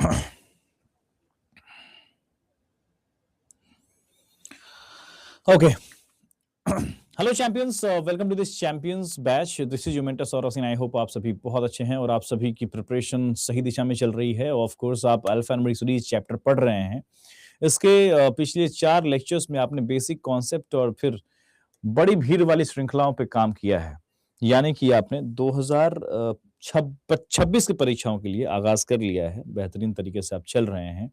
Okay. Hello champions, welcome to this champions batch. This is योमेंटा सौरसिन. I hope आप सभी बहुत अच्छे हैं और आप सभी की प्रिपरेशन सही दिशा में चल रही है. ऑफ कोर्स आप अल्फा न्यूमेरिक सीरीज चैप्टर पढ़ रहे हैं. इसके पिछले 4 लेक्चर्स में आपने बेसिक कॉन्सेप्ट और फिर बड़ी भीड़ वाली श्रृंखलाओं पे काम किया है. यानी कि आपने 2026 की परीक्षाओं के लिए आगाज कर लिया है. बेहतरीन तरीके से आप चल रहे हैं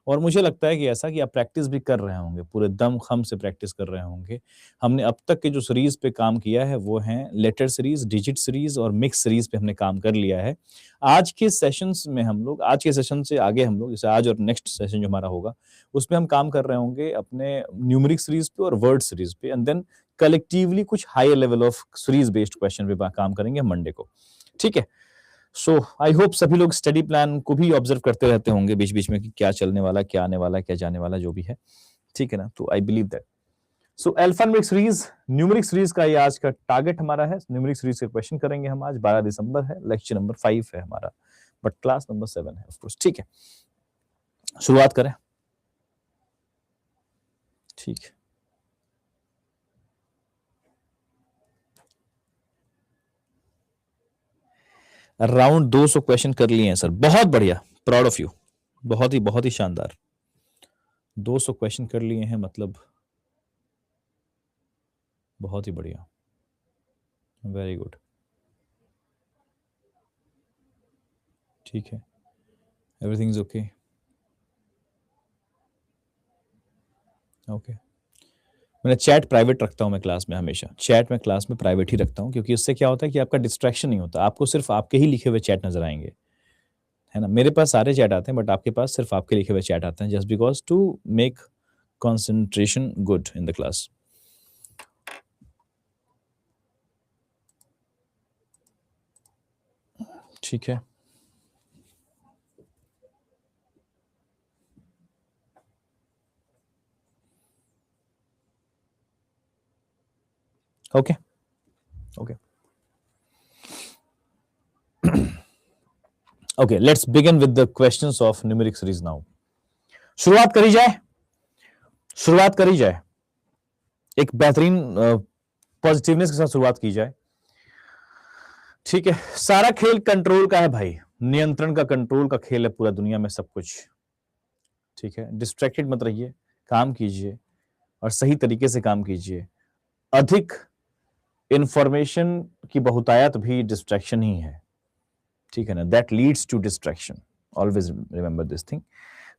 और मुझे लगता है कि ऐसा कि आप प्रैक्टिस भी कर रहे होंगे, पूरे दम खम से प्रैक्टिस कर रहे होंगे. हमने अब तक के जो सीरीज पे काम किया है वो हैं लेटर सीरीज, डिजिट सीरीज और मिक्स सीरीज पे हमने काम कर लिया है. आज के सेशंस में हम लोग, आज के सेशन से आगे हम लोग, जैसे आज और नेक्स्ट सेशन जो हमारा होगा उसमें हम काम कर रहे होंगे अपने न्यूमेरिक सीरीज पे और वर्ड सीरीज पे. एंड देन कलेक्टिवली कुछ higher level of series based question पे काम करेंगे मंडे को. ठीक है. सो आई होप सभी लोग स्टडी प्लान को भी ऑब्जर्व करते रहते होंगे बीच बीच में कि क्या चलने वाला, क्या आने वाला, क्या जाने वाला, जो भी है. ठीक है ना. तो I believe that. So alpha numeric series, numeric series का ये आज का टारगेट हमारा है. न्यूमेरिक सीरीज के क्वेश्चन करेंगे हम आज. 12 दिसंबर है, लेक्चर नंबर 5 है हमारा, बट क्लास नंबर 7 है ऑफ कोर्स. ठीक है, शुरुआत करें. ठीक है. अराउंड 200 क्वेश्चन कर लिए हैं सर. बहुत बढ़िया, प्राउड ऑफ यू. बहुत ही शानदार. 200 क्वेश्चन कर लिए हैं, मतलब बहुत ही बढ़िया. Very good. ठीक है, एवरीथिंग इज ओके. ओके. मैंने चैट प्राइवेट रखता हूं मैं क्लास में. हमेशा चैट में क्लास में प्राइवेट ही रखता हूं, क्योंकि इससे क्या होता है कि आपका डिस्ट्रैक्शन नहीं होता. आपको सिर्फ आपके ही लिखे हुए चैट नजर आएंगे, है ना. मेरे पास सारे चैट आते हैं बट आपके पास सिर्फ आपके लिखे हुए चैट आते हैं, just because to make concentration good in the class. ठीक है. Okay. Okay. Okay, let's begin with the questions of numeric series now. शुरुआत करी जाए. शुरुआत करी जाए. एक बेहतरीन पॉजिटिवनेस के साथ शुरुआत की जाए. ठीक है. सारा खेल कंट्रोल का है भाई. नियंत्रण का, कंट्रोल का खेल है पूरा दुनिया में सब कुछ. ठीक है. डिस्ट्रैक्टेड मत रहिए, काम कीजिए और सही तरीके से काम कीजिए. अधिक इंफॉर्मेशन की बहुतायत भी डिस्ट्रैक्शन ही है. ठीक है ना. That leads to distraction. Always remember this thing.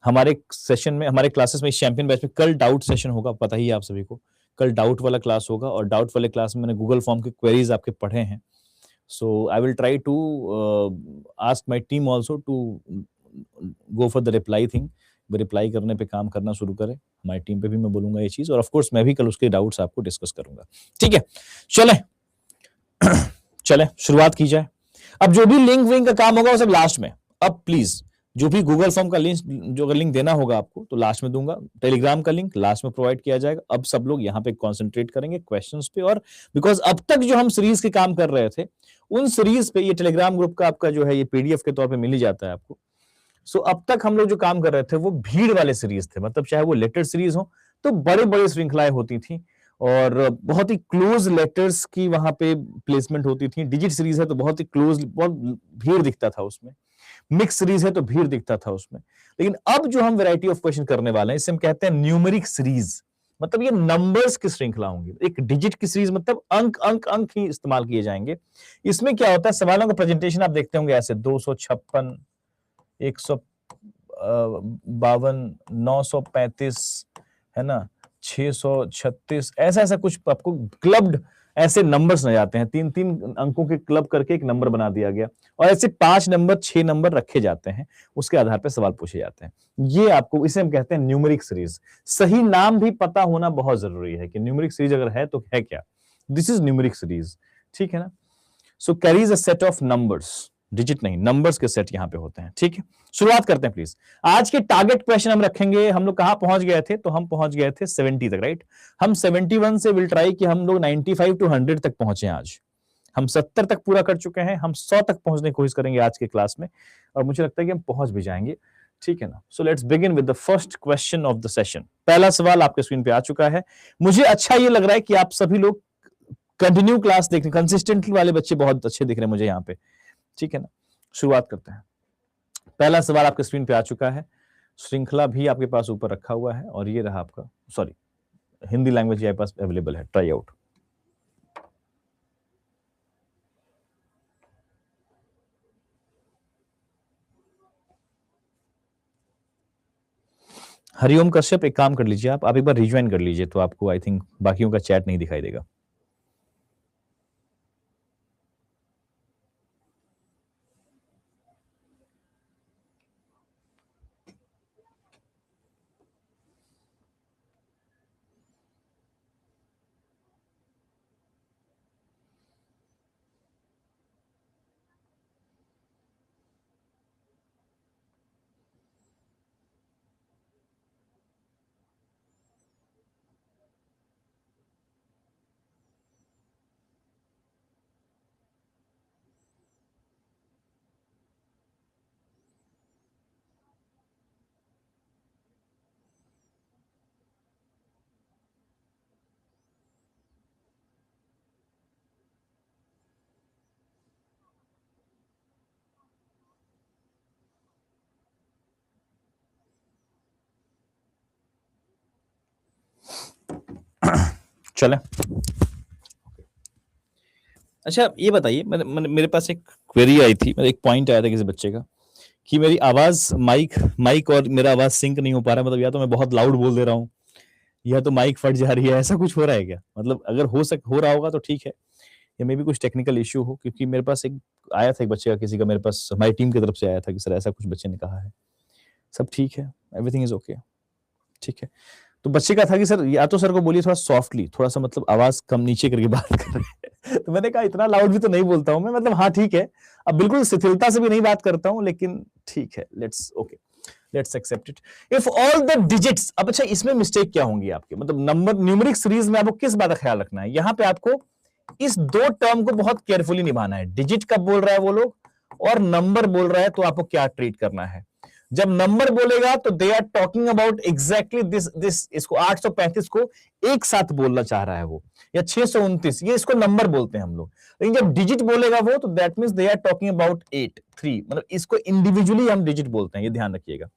हमारे सेशन में, हमारे क्लासेस में, चैंपियन बैच में कल डाउट सेशन होगा, पता ही है आप सभी को. कल डाउट वाला क्लास होगा और डाउट वाले क्लास में मैंने गूगल फॉर्म के क्वेरीज आपके पढ़े हैं. So I will try to ask my team also to go for the reply thing. Reply करने पे काम करना शुरू करें. हमारी टीम पे भी मैं बोलूंगा ये चीज, और ऑफ कोर्स मैं भी कल उसके डाउट्स आपको डिस्कस करूंगा. ठीक है, चलें. चलें, शुरुआत की जाए. अब जो भी लिंक विंक का काम होगा वो सब लास्ट में. अब प्लीज जो भी गूगल फॉर्म का लिंक, जो अगर लिंक देना होगा आपको तो लास्ट में दूंगा. टेलीग्राम का लिंक लास्ट में प्रोवाइड किया जाएगा. अब सब लोग यहाँ पे कंसंट्रेट करेंगे क्वेश्चंस पे, और बिकॉज अब तक जो हम सीरीज के काम कर रहे थे उन सीरीज पे, ये टेलीग्राम ग्रुप का आपका जो है ये पीडीएफ के तौर पे मिल ही जाता है आपको. सो अब तक हम लोग जो काम कर रहे थे वो भीड़ वाले सीरीज थे. मतलब चाहे वो लेटर सीरीज हो तो बड़े बड़े श्रृंखलाएं होती थी और बहुत ही क्लोज लेटर्स की वहां पे प्लेसमेंट होती थी. डिजिट सीरीज है तो बहुत ही क्लोज, बहुत भीड़ दिखता था उसमें. मिक्स सीरीज है तो भीड़ दिखता था उसमें. लेकिन अब जो हम वैरायटी ऑफ क्वेश्चन करने वाले हैं इसे हम कहते हैं न्यूमेरिक सीरीज. मतलब ये नंबर्स की श्रृंखला होंगी. एक डिजिट की सीरीज मतलब अंक अंक अंक ही इस्तेमाल किए जाएंगे. इसमें क्या होता है, सवालों का प्रेजेंटेशन आप देखते होंगे ऐसे 256, 152, 935, है ना, 636, ऐसा ऐसा कुछ आपको क्लब्ड ऐसे नंबर्स नजर आते हैं. 3-3 अंकों के क्लब करके एक नंबर बना दिया गया और ऐसे 5 नंबर, 6 नंबर रखे जाते हैं. उसके आधार पर सवाल पूछे जाते हैं. ये आपको, इसे हम कहते हैं न्यूमेरिक सीरीज. सही नाम भी पता होना बहुत जरूरी है कि न्यूमेरिक सीरीज अगर है तो है क्या. This is numeric series. ठीक है ना. So carries a set of numbers. Digit नहीं, नंबर्स के सेट यहां पे होते हैं. ठीक है, शुरुआत करते हैं प्लीज. आज के टारगेट क्वेश्चन हम रखेंगे. हम लोग कहां पहुंच गए थे, तो हम पहुंच गए थे 70 तक, राइट. हम 71 से विल ट्राई कि हम लोग 95 टू 100 तक पहुंचे. आज हम 70 तक पूरा कर चुके हैं. हम 100 तक पहुंचने की कोशिश करेंगे आज के क्लास में और मुझे लगता है कि हम पहुंच भी जाएंगे. ठीक है ना। So let's begin with the first question of the session. पहला सवाल आपके स्क्रीन पे आ चुका है। मुझे अच्छा ये लग रहा है कि आप सभी लोग कंटिन्यू क्लास देख रहे हैं, कंसिस्टेंटली वाले बच्चे बहुत अच्छे दिख रहे हैं मुझे यहाँ पे, ठीक है ना। शुरुआत करते हैं। पहला सवाल आपके स्क्रीन पे आ चुका है। श्रृंखला भी आपके पास ऊपर रखा हुआ है और ये रहा आपका, सॉरी हिंदी लैंग्वेज आपके पास अवेलेबल है, ट्राई आउट। हरिओम कश्यप, एक काम कर लीजिए, आप एक बार रिज्वाइन कर लीजिए तो आपको आई थिंक बाकियों का चैट नहीं दिखाई देगा। चले, अच्छा ये बताइए, मेरे पास एक क्वेरी आई थी, मेरा एक पॉइंट आया था किसी बच्चे का कि मेरी आवाज माइक और मेरा आवाज सिंक नहीं हो पा रहा है, मतलब या तो मैं बहुत लाउड बोल दे रहा हूँ या तो माइक फट जा रही है, ऐसा कुछ हो रहा है क्या? मतलब अगर हो रहा होगा तो ठीक है, या मे भी कुछ टेक्निकल इश्यू हो, क्योंकि मेरे पास एक आया था एक बच्चे का, किसी का मेरे पास हमारी टीम की तरफ से आया था कि सर ऐसा कुछ बच्चे ने कहा है। सब ठीक है, एवरीथिंग इज ओके, ठीक है। तो बच्चे का था कि सर या तो सर को बोलिए थोड़ा सॉफ्टली, थोड़ा सा मतलब आवाज कम नीचे करके बात कर रहे हैं। तो मैंने कहा इतना लाउड भी तो नहीं बोलता हूं मैं, मतलब हाँ ठीक है, अब बिल्कुल शिथिलता से भी नहीं बात करता हूं, लेकिन ठीक है, let's accept it. If all the digits, अब अच्छा इसमें मिस्टेक क्या होंगी आपके, मतलब नंबर न्यूमेरिक सीरीज में आपको किस बात का ख्याल रखना है? यहां पे आपको इस दो टर्म को बहुत केयरफुली निभाना है। डिजिट कब बोल रहा है वो लोग और नंबर बोल रहा है तो आपको क्या ट्रीट करना है। जब नंबर बोलेगा तो they are talking about exactly this, इसको 835 को एक साथ बोलना चाह रहा है वो, या 629, ये इसको नंबर बोलते हैं हम लोग। लेकिन जब डिजिट बोलेगा वो तो that means they are talking about 8 3, मतलब इसको इंडिविजुअली हम डिजिट बोलते हैं, ये ध्यान रखिएगा।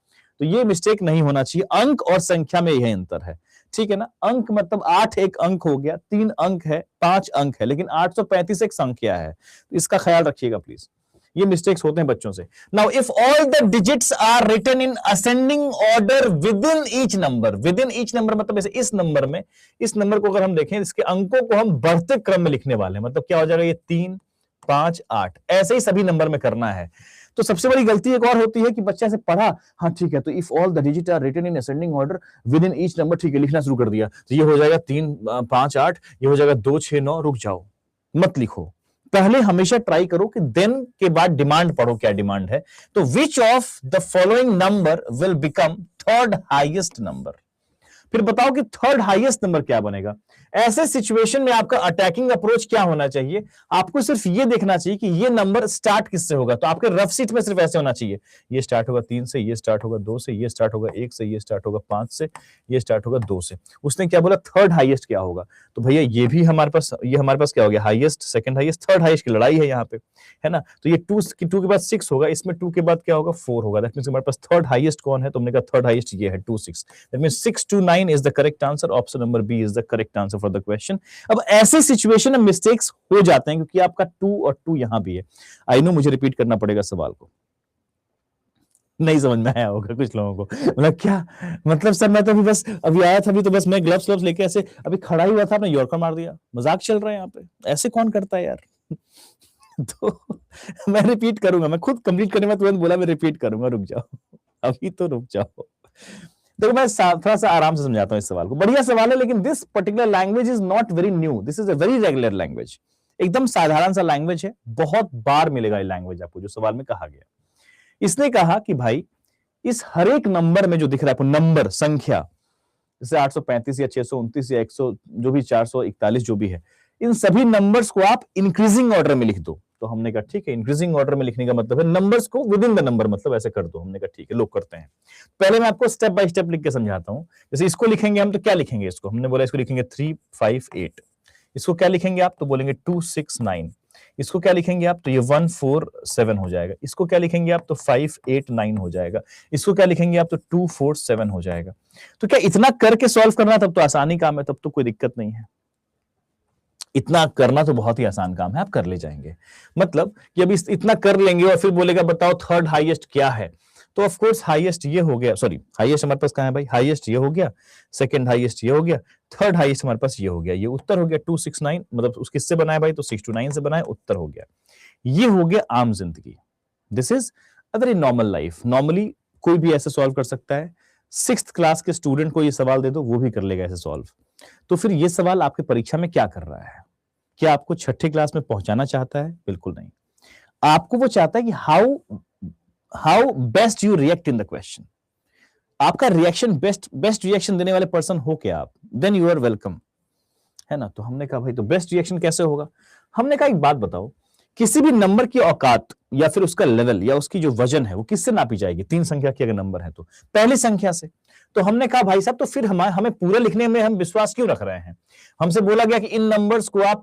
तो ये मिस्टेक नहीं होना चाहिए। अंक और संख्या में यह अंतर है, ठीक है ना। अंक मतलब 8 एक अंक हो गया, 3 अंक है, 5 अंक है, लेकिन 835 एक संख्या है, तो इसका ख्याल रखिएगा प्लीज। ये मिस्टेक्स होते हैं बच्चों से। Now if all the digits are written in ascending order with in each number, with in each number मतलब ऐसे इस नंबर को अगर हम देखें, इसके अंकों को हम बढ़ते क्रम में लिखने वाले हैं, मतलब क्या हो जाएगा, ये 3 5 8 ऐसे ही सभी नंबर में करना है। तो सबसे बड़ी गलती एक और होती है कि बच्चा से पढ़ा, हाँ ठीक है, तो if all the digit are written in ascending order with in each number, ठीक है, लिखना शुरू कर दिया, तो ये हो जाएगा 3 5 8, ये हो जाएगा 2 6 9, रुक जाओ, मत लिखो। पहले हमेशा ट्राई करो कि देन के बाद डिमांड पढ़ो, क्या डिमांड है। तो विच of the following number will become third highest number, फिर बताओ कि थर्ड हाईएस्ट नंबर क्या बनेगा। ऐसे सिचुएशन में आपका अटैकिंग अप्रोच क्या होना चाहिए, आपको सिर्फ ये देखना चाहिए कि ये नंबर स्टार्ट किससे होगा। तो आपके रफ सीट में सिर्फ ऐसे होना चाहिए, ये स्टार्ट होगा 3 से, ये स्टार्ट होगा 2 से, ये स्टार्ट होगा 1 से, ये स्टार्ट होगा 5 से, ये स्टार्ट होगा 2 से। उसने क्या बोला, थर्ड हाईएस्ट क्या होगा। तो भैया ये भी हमारे पास क्या हो गया, highest, second highest, third highest की लड़ाई है यहाँ पे, है ना। तो ये 2 के बाद 6 होगा, इसमें 2 के बाद क्या होगा, 4 होगा। दैट मींस हमारे पास थर्ड हाईएस्ट कौन है, तुमने कहा थर्ड हाईएस्ट ये है 2 6। That means 6 2 9 is the correct answer, option number B is the correct answer for the question. अब ऐसे सिचुएशन में मिस्टेक्स हो जाते हैं क्योंकि आपका 2 और 2 यहां भी है। आई नो मुझे रिपीट करना पड़ेगा सवाल को, नहीं समझ में आया होगा कुछ लोगों को, मतलब क्या मतलब सर मैं तो अभी आया था, अभी तो बस मैं ग्लव्स लेके ऐसे अभी खड़ा ही हुआ था, आपने यॉर्कर मार दिया, मजाक चल रहा है यहाँ पे, ऐसे कौन करता है यार। तो मैं रिपीट करूंगा, मैं खुद कंप्लीट करने में तुरंत बोला मैं रिपीट करूंगा, रुक जाओ, अभी तो रुक जाओ। देखो मैं थोड़ा सा आराम से समझाता हूँ इस सवाल को, बढ़िया सवाल है, लेकिन this particular language is not very new, this is a very regular language, एकदम साधारण सा लैंग्वेज है, बहुत बार मिलेगा ये लैंग्वेज आपको जो सवाल में कहा गया। इसने कहा कि भाई इस हर एक नंबर में जो दिख रहा है आपको, नंबर संख्या, जैसे 835 या 629 या 100 जो भी 441 जो भी है, इन सभी नंबर्स को आप इंक्रीजिंग ऑर्डर में लिख दो। तो हमने कहा ठीक है, इंक्रीजिंग ऑर्डर में लिखने का मतलब है नंबर्स को विद इन द नंबर, मतलब ऐसे कर दो। हमने कहा ठीक है, लोग करते हैं। पहले मैं आपको स्टेप बाय स्टेप लिख के समझाता हूं। जैसे इसको लिखेंगे हम तो क्या लिखेंगे, इसको हमने बोला इसको लिखेंगे 3 5 8। इसको क्या लिखेंगे आप, तो बोलेंगे 2 6 9। इसको क्या लिखेंगे आप, तो ये 1 4 7 हो जाएगा। इसको क्या लिखेंगे आप, तो 5 8 9 हो जाएगा। इसको क्या लिखेंगे आप, तो 2 4 7 हो जाएगा। तो क्या इतना करके सॉल्व करना, तब तो आसानी काम है, तब तो कोई दिक्कत नहीं है। इतना करना तो बहुत ही आसान काम है, आप कर ले जाएंगे। मतलब कि अभी इतना कर लेंगे और फिर बोलेगा बताओ थर्ड हाईएस्ट क्या है, तो ऑफ कोर्स हाईएस्ट ये हो गया, सॉरी हाईएस्ट हमारे पास कहां है भाई, हाईएस्ट ये हो गया, सेकंड हाईएस्ट ये हो गया, थर्ड हाईएस्ट हमारे पास ये हो गया, ये उत्तर हो गया 269। मतलब उस किससे बनाया भाई, तो 6 to 9 से बनाया, उत्तर हो गया। ये हो गया आम जिंदगी। This is a very normal life. Normally कोई भी ऐसे सॉल्व कर सकता है। 6th क्लास के स्टूडेंट को ये सवाल दे दो, वो भी कर लेगा ऐसे सॉल्व। तो फिर ये सवाल आपके परीक्षा में क्या कर रहा है, क्या आपको छठी क्लास में पहुंचाना चाहता है? बिल्कुल नहीं। आपको वो चाहता है कि how best you react in the question. आपका रिएक्शन बेस्ट रिएक्शन देने वाले पर्सन हो क्या आप, देन यू आर वेलकम, है ना। तो हमने कहा भाई तो बेस्ट रिएक्शन कैसे होगा। हमने कहा एक बात बताओ, किसी भी नंबर की औकात या फिर उसका लेवल या उसकी जो वजन है वो किससे नापी जाएगी, 3 संख्या की अगर नंबर है तो पहली संख्या से। तो हमने कहा भाई साहब तो फिर हमें पूरा लिखने में हम विश्वास क्यों रख रहे हैं। हमसे बोला गया कि इन नंबर्स को आप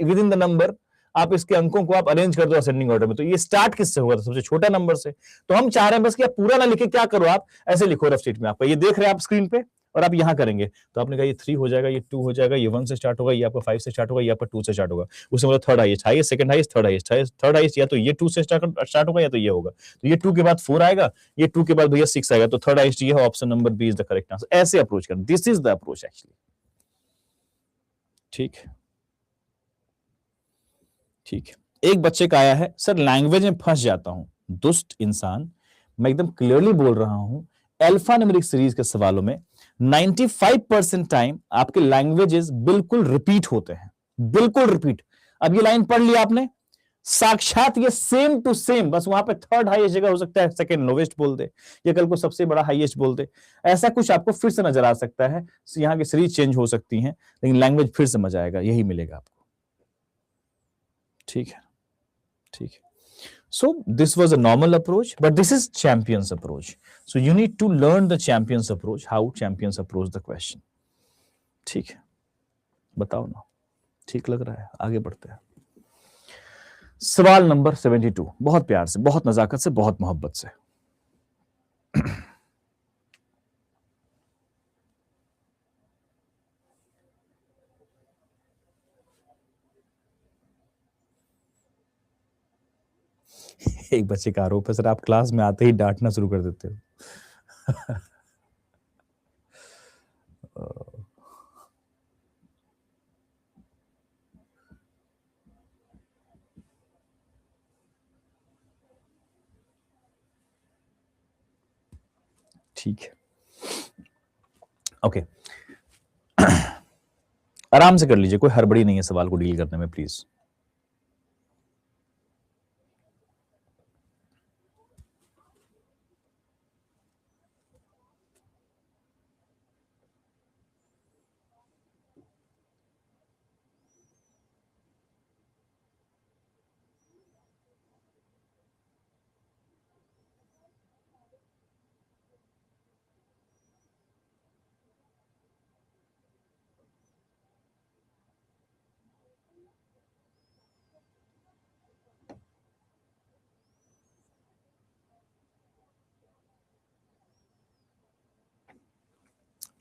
विद इन द नंबर आप इसके अंकों को आप अरेंज कर दो असेंडिंग ऑर्डर में। तो ये स्टार्ट किससे होगा, तो सबसे छोटा नंबर से। तो हम चाह रहे हैं बस कि आप पूरा ना लिखे, क्या करो आप ऐसे लिखो रफ शीट में, आपका ये देख रहे हैं आप स्क्रीन पे और आप यहां करेंगे। तो आपने कहा ये 3 हो जाएगा, ये 2 हो जाएगा, ये 1 से स्टार्ट होगा, ये आपका 5 से स्टार्ट होगा, ये आपका 2 से स्टार्ट होगा। उससे मतलब third highest, second highest, third highest या तो ये 2 से स्टार्ट होगा या तो ये होगा। तो ये 2 के बाद 4 आएगा, ये 2 के बाद भैया 6 आएगा, तो थर्ड हाईएस्ट ये है, option number B is the correct answer. ऐसे अप्रोच करना, this is the approach actually. ठीक ठीक है। एक बच्चे का आया है, सर लैंग्वेज में फंस जाता हूं, दुष्ट इंसान। मैं एकदम क्लियरली बोल रहा हूं, अल्फा न्यूमेरिक सीरीज के सवालों में 95% टाइम आपके लैंग्वेजेस बिल्कुल रिपीट होते हैं, बिल्कुल रिपीट। अब ये लाइन पढ़ लिया आपने, साक्षात ये सेम टू सेम, बस वहां पे थर्ड हाईएस्ट जगह हो सकता है सेकंड लोवेस्ट बोल दे, या कल को सबसे बड़ा हाईएस्ट बोल दे। ऐसा कुछ आपको फिर से नजर आ सकता है। यहाँ की सीरीज चेंज हो सकती है, लेकिन लैंग्वेज फिर से मजा आएगा, यही मिलेगा आपको। ठीक है, ठीक है। So this was a normal approach, but this is champions approach. So you need to learn the champions approach, how champions approach the question. ठीक है, बताओ ना, ठीक लग रहा है? आगे बढ़ते हैं। सवाल नंबर 72, बहुत प्यार से, बहुत नजाकत से, बहुत मोहब्बत से। एक बच्चे का आरोप है, सर आप क्लास में आते ही डांटना शुरू कर देते हो। ठीक है, ओके। आराम से कर लीजिए, कोई हड़बड़ी नहीं है सवाल को डील करने में, प्लीज।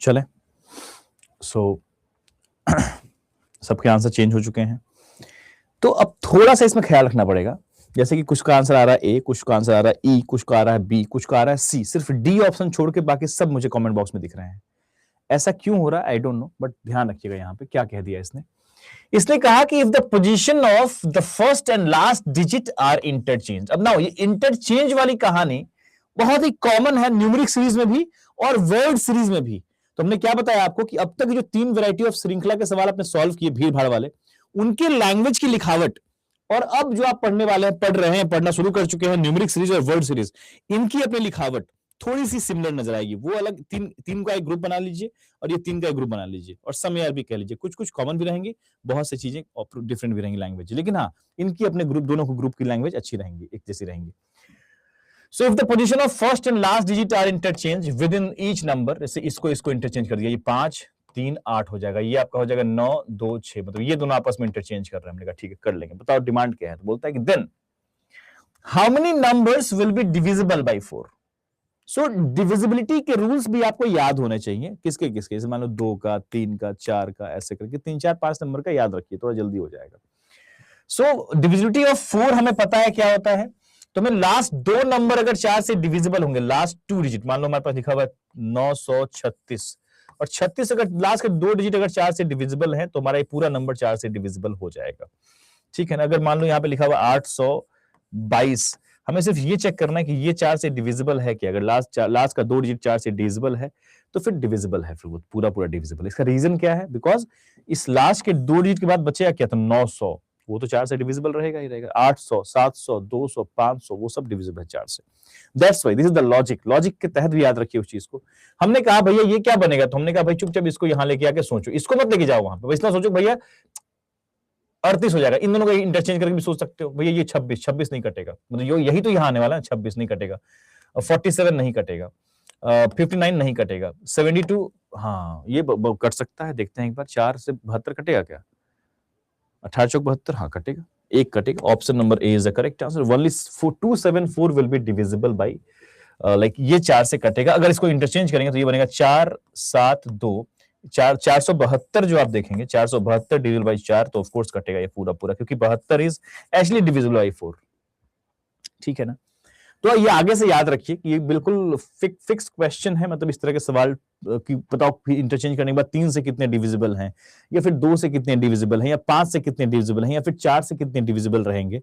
चले, सो सबके आंसर चेंज हो चुके हैं। तो अब थोड़ा सा इसमें ख्याल रखना पड़ेगा, जैसे कि कुछ का आंसर आ रहा है ए, कुछ का आंसर आ रहा है ई, कुछ का आ रहा है बी, कुछ का आ रहा है सी, सिर्फ डी ऑप्शन छोड़ के बाकी सब मुझे कमेंट बॉक्स में दिख रहे हैं। ऐसा क्यों हो रहा है आई डोंट नो, बट ध्यान रखिएगा। यहाँ पे क्या कह दिया इसने कहा कि if the position of the first and last digit are interchange. अब ना ये इंटरचेंज वाली कहानी बहुत ही कॉमन है न्यूमेरिक सीरीज में भी और वर्ड सीरीज में भी। तो हमने क्या बताया आपको कि अब तक जो 3 वैरायटी ऑफ श्रृंखला के सवाल आपने सॉल्व किए भीड़ भाड़ वाले, उनके लैंग्वेज की लिखावट, और अब जो आप पढ़ने वाले हैं, पढ़ रहे हैं, पढ़ना शुरू कर चुके हैं न्यूमेरिक सीरीज और वर्ड सीरीज, इनकी अपनी लिखावट थोड़ी सी सिमिलर नजर आएगी, वो अलग तीन तीन का एक ग्रुप बना लीजिए और ये तीन का एक ग्रुप बना लीजिए और सम यार भी कह लीजिए, कुछ कुछ कॉमन भी रहेंगे, बहुत सी चीजें डिफरेंट भी रहेंगी लैंग्वेज, लेकिन हाँ इनकी अपने ग्रुप दोनों को ग्रुप की लैंग्वेज अच्छी रहेंगी, एक जैसी रहेंगी। So if the position of first and last digit are interchanged within each number, जैसे इसको इसको इंटरचेंज कर दिया, ये 5 3 8 हो जाएगा, ये आपका हो जाएगा 9 2 6, मतलब ये दोनों आपस में इंटरचेंज कर रहे हैं। हमने कहा ठीक है कर लेंगे, बताओ डिमांड क्या है, तो बोलता है कि then how many numbers will be divisible by 4। So divisibility के रूल्स भी आपको याद होने चाहिए, किसके किसके, जैसे मान लो 2 का 3 का 4 का, ऐसे करके 3 4 5 नंबर का याद रखिए, थोड़ा जल्दी हो जाएगा। सो डिविजिबिलिटी ऑफ 4 हमें पता है क्या होता है, तो मैं लास्ट दो नंबर अगर 4 से डिविजिबल होंगे, लास्ट 2 डिजिट, मान लो हमारे पास लिखा हुआ है 936 और 36, अगर लास्ट के 2 डिजिट अगर 4 से डिविजिबल है तो हमारा ये पूरा नंबर 4 से डिविजिबल हो जाएगा, ठीक है ना। अगर मान लो यहाँ पे लिखा हुआ 822, हमें सिर्फ ये चेक करना है कि ये 4 से डिविजिबल है क्या, अगर लास्ट का 2 डिजिट 4 से डिविजिबल है तो फिर डिविजिबल है, फिर वो पूरा पूरा डिविजिबल। इसका रीजन क्या है, बिकॉज इस लास्ट के 2 डिजिट के बाद बचेगा क्या, तो 900, वो तो 4 से डिविजिबल रहेगा ही रहेगा, 800 700 200 500 वो सब डिविजिबल है 4 से। That's why this is the logic, logic के तहत भी याद रखिए उस चीज को। हमने कहा भैया ये क्या बनेगा, तो हमने कहा भाई चुपचाप इसको यहां लेके आके सोचो, इसको मत लेके जाओ वहां पे, इतना सोचो भैया 38 हो जाएगा, इन दोनों को इंटरचेंज करके भी सोच सकते हो, भैया ये 26 नहीं कटेगा, मतलब यही तो यहाँ आने वाला है, 26 नहीं कटेगा, 47 नहीं कटेगा, 59 नहीं कटेगा, 72 हाँ ये कट सकता है, देखते हैं एक बार, 4 से 72 कटेगा क्या, 18 चौक 72, हाँ कटेगा, एक कटेगा, option number A is the correct answer. Only 274 will be divisible bye, like ये 4 से कटेगा, अगर इसको इंटरचेंज करेंगे तो ये बनेगा 4 7 2 472 जो आप देखेंगे 472 डिविजिबल बाय 4, तो ऑफ कोर्स कटेगा ये पूरा पूरा, क्योंकि 72 इज एक्चुअली डिविजिबल बाय 4, ठीक है ना। तो ये आगे से याद रखिए कि ये बिल्कुल फिक्स क्वेश्चन है, मतलब इस तरह के सवाल कि बताओ इंटरचेंज करने के बाद 3 से कितने डिविजिबल हैं, या फिर 2 से कितने डिविजिबल हैं, या 5 से कितने डिविजिबल हैं, या फिर 4 से कितने डिविजिबल रहेंगे,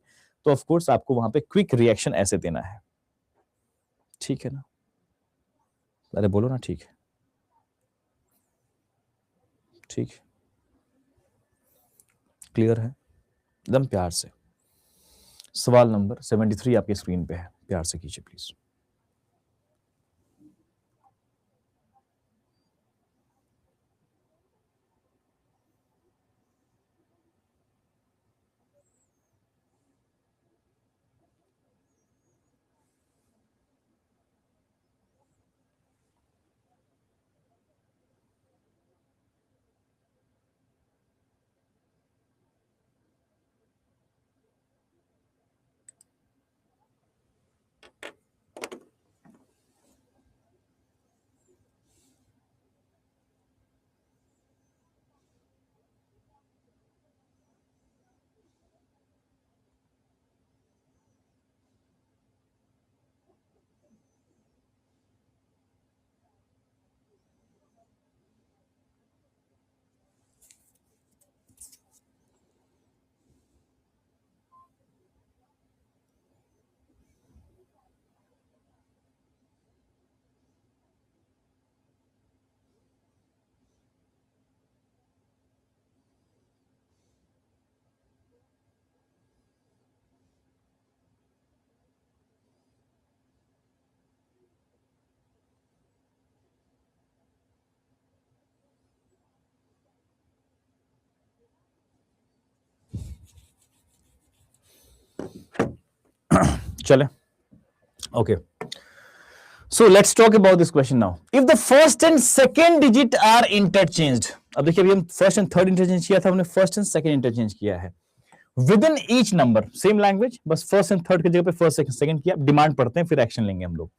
तो ऑफ कोर्स आपको वहां पे क्विक रिएक्शन ऐसे देना है, ठीक है ना। अरे बोलो ना, ठीक है, ठीक है, क्लियर है एकदम प्यार से। सवाल नंबर 73 आपकी स्क्रीन पे है, प्यार से कीजिए प्लीज। चले, okay, so let's talk about this question now. If the first and second digit are interchanged, अब देखिए अभी हम फर्स्ट एंड थर्ड इंटरचेंज किया था, हमने फर्स्ट एंड सेकंड इंटरचेंज किया है with in each number, same language, बस फर्स्ट एंड थर्ड की जगह पे फर्स्ट सेकंड किया। डिमांड पढ़ते हैं फिर एक्शन लेंगे हम लोग।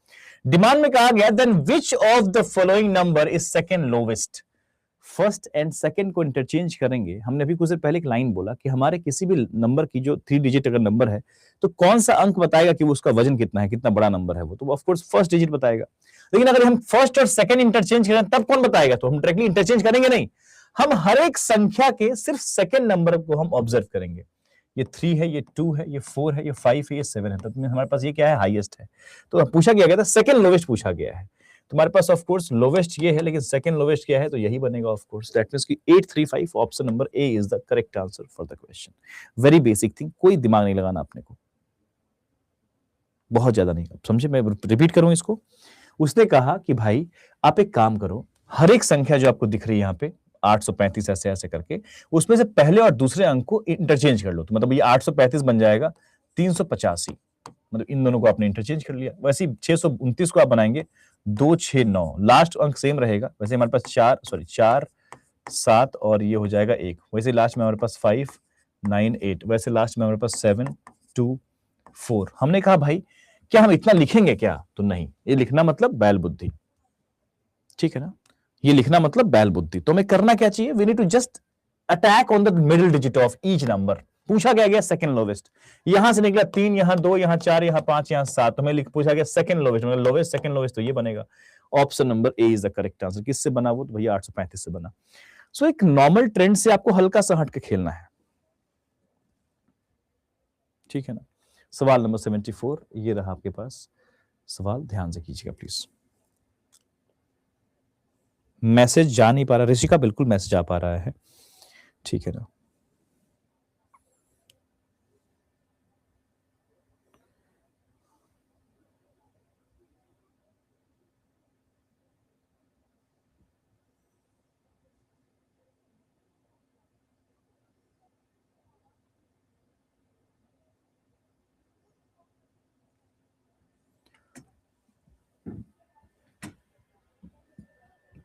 डिमांड में कहा गया then which of the following number is second lowest, first and second को इंटरचेंज करेंगे। हमने अभी कुछ देर पहले एक लाइन बोला कि हमारे किसी भी नंबर की जो 3 डिजिट अगर नंबर है तो कौन सा अंक बताएगा कि वो उसका वजन कितना है, कितना बड़ा नंबर है वो, तो ऑफ कोर्स फर्स्ट डिजिट बताएगा। लेकिन अगर हम फर्स्ट और सेकंड इंटरचेंज करें तब कौन बताएगा, तो हम डायरेक्टली इंटरचेंज करेंगे नहीं, हम हर एक संख्या के सिर्फ सेकंड नंबर को हम ऑब्जर्व करेंगे, ये 3 है, ये 2 है, ये 4 है, ये 5 है, ये 7 है, तो हमारे पास ये क्या है, हाईएस्ट है। तो पूछा गया था सेकंड लोवेस्ट पूछा गया है, तुम्हारे पास ऑफ कोर्स लोवेस्ट ये है, लेकिन सेकंड लोवेस्ट क्या है, तो यही बनेगा ऑफ कोर्स, दैट मींस कि 835 option number A is the correct answer for the question. Very basic thing, कोई दिमाग नहीं लगाना अपने को, बहुत ज्यादा नहीं, समझे, मैं रिपीट करूं इसको, उसने कहा कि भाई आप एक काम करो, हर एक संख्या जो आपको दिख रही है यहाँ पे 835 ऐसे ऐसे करके, उसमें से पहले और दूसरे अंक को इंटरचेंज कर लो। तो मतलब ये 835 बन जाएगा 385, मतलब इन दोनों को आपने इंटरचेंज कर लिया। वैसे ही 629 को आप बनाएंगे 269, लास्ट अंक सेम रहेगा। वैसे हमारे पास 4 7 और ये हो जाएगा 1। वैसे लास्ट में हमारे पास 5 9 8, वैसे लास्ट में हमारे पास 7 2 4। हमने कहा भाई क्या हम इतना लिखेंगे क्या? तो नहीं, ये लिखना मतलब बैल बुद्धि, ठीक है ना, ये लिखना मतलब बैल बुद्धि। तो हमें करना क्या चाहिए? We need to just attack on the middle digit of each number. पूछा गया सेकंड लोवेस्ट, यहां से निकला 3, यहां 2, यहां 4, यहां 5, यहां 7, तो हमें पूछा गया सेकंड लोवेस्ट, मतलब लोवेस्ट सेकंड लोवेस्ट, तो ये बनेगा option number A is the correct answer. किससे बना वो? तो भैया 835 से बना। सो एक नॉर्मल ट्रेंड से आपको हल्का सा हट के खेलना है, ठीक है ना। सवाल नंबर 74 ये रहा आपके पास सवाल, ध्यान से कीजिएगा प्लीज। मैसेज जा नहीं पा रहा ऋषिका, बिल्कुल मैसेज आ पा रहा है, ठीक है ना।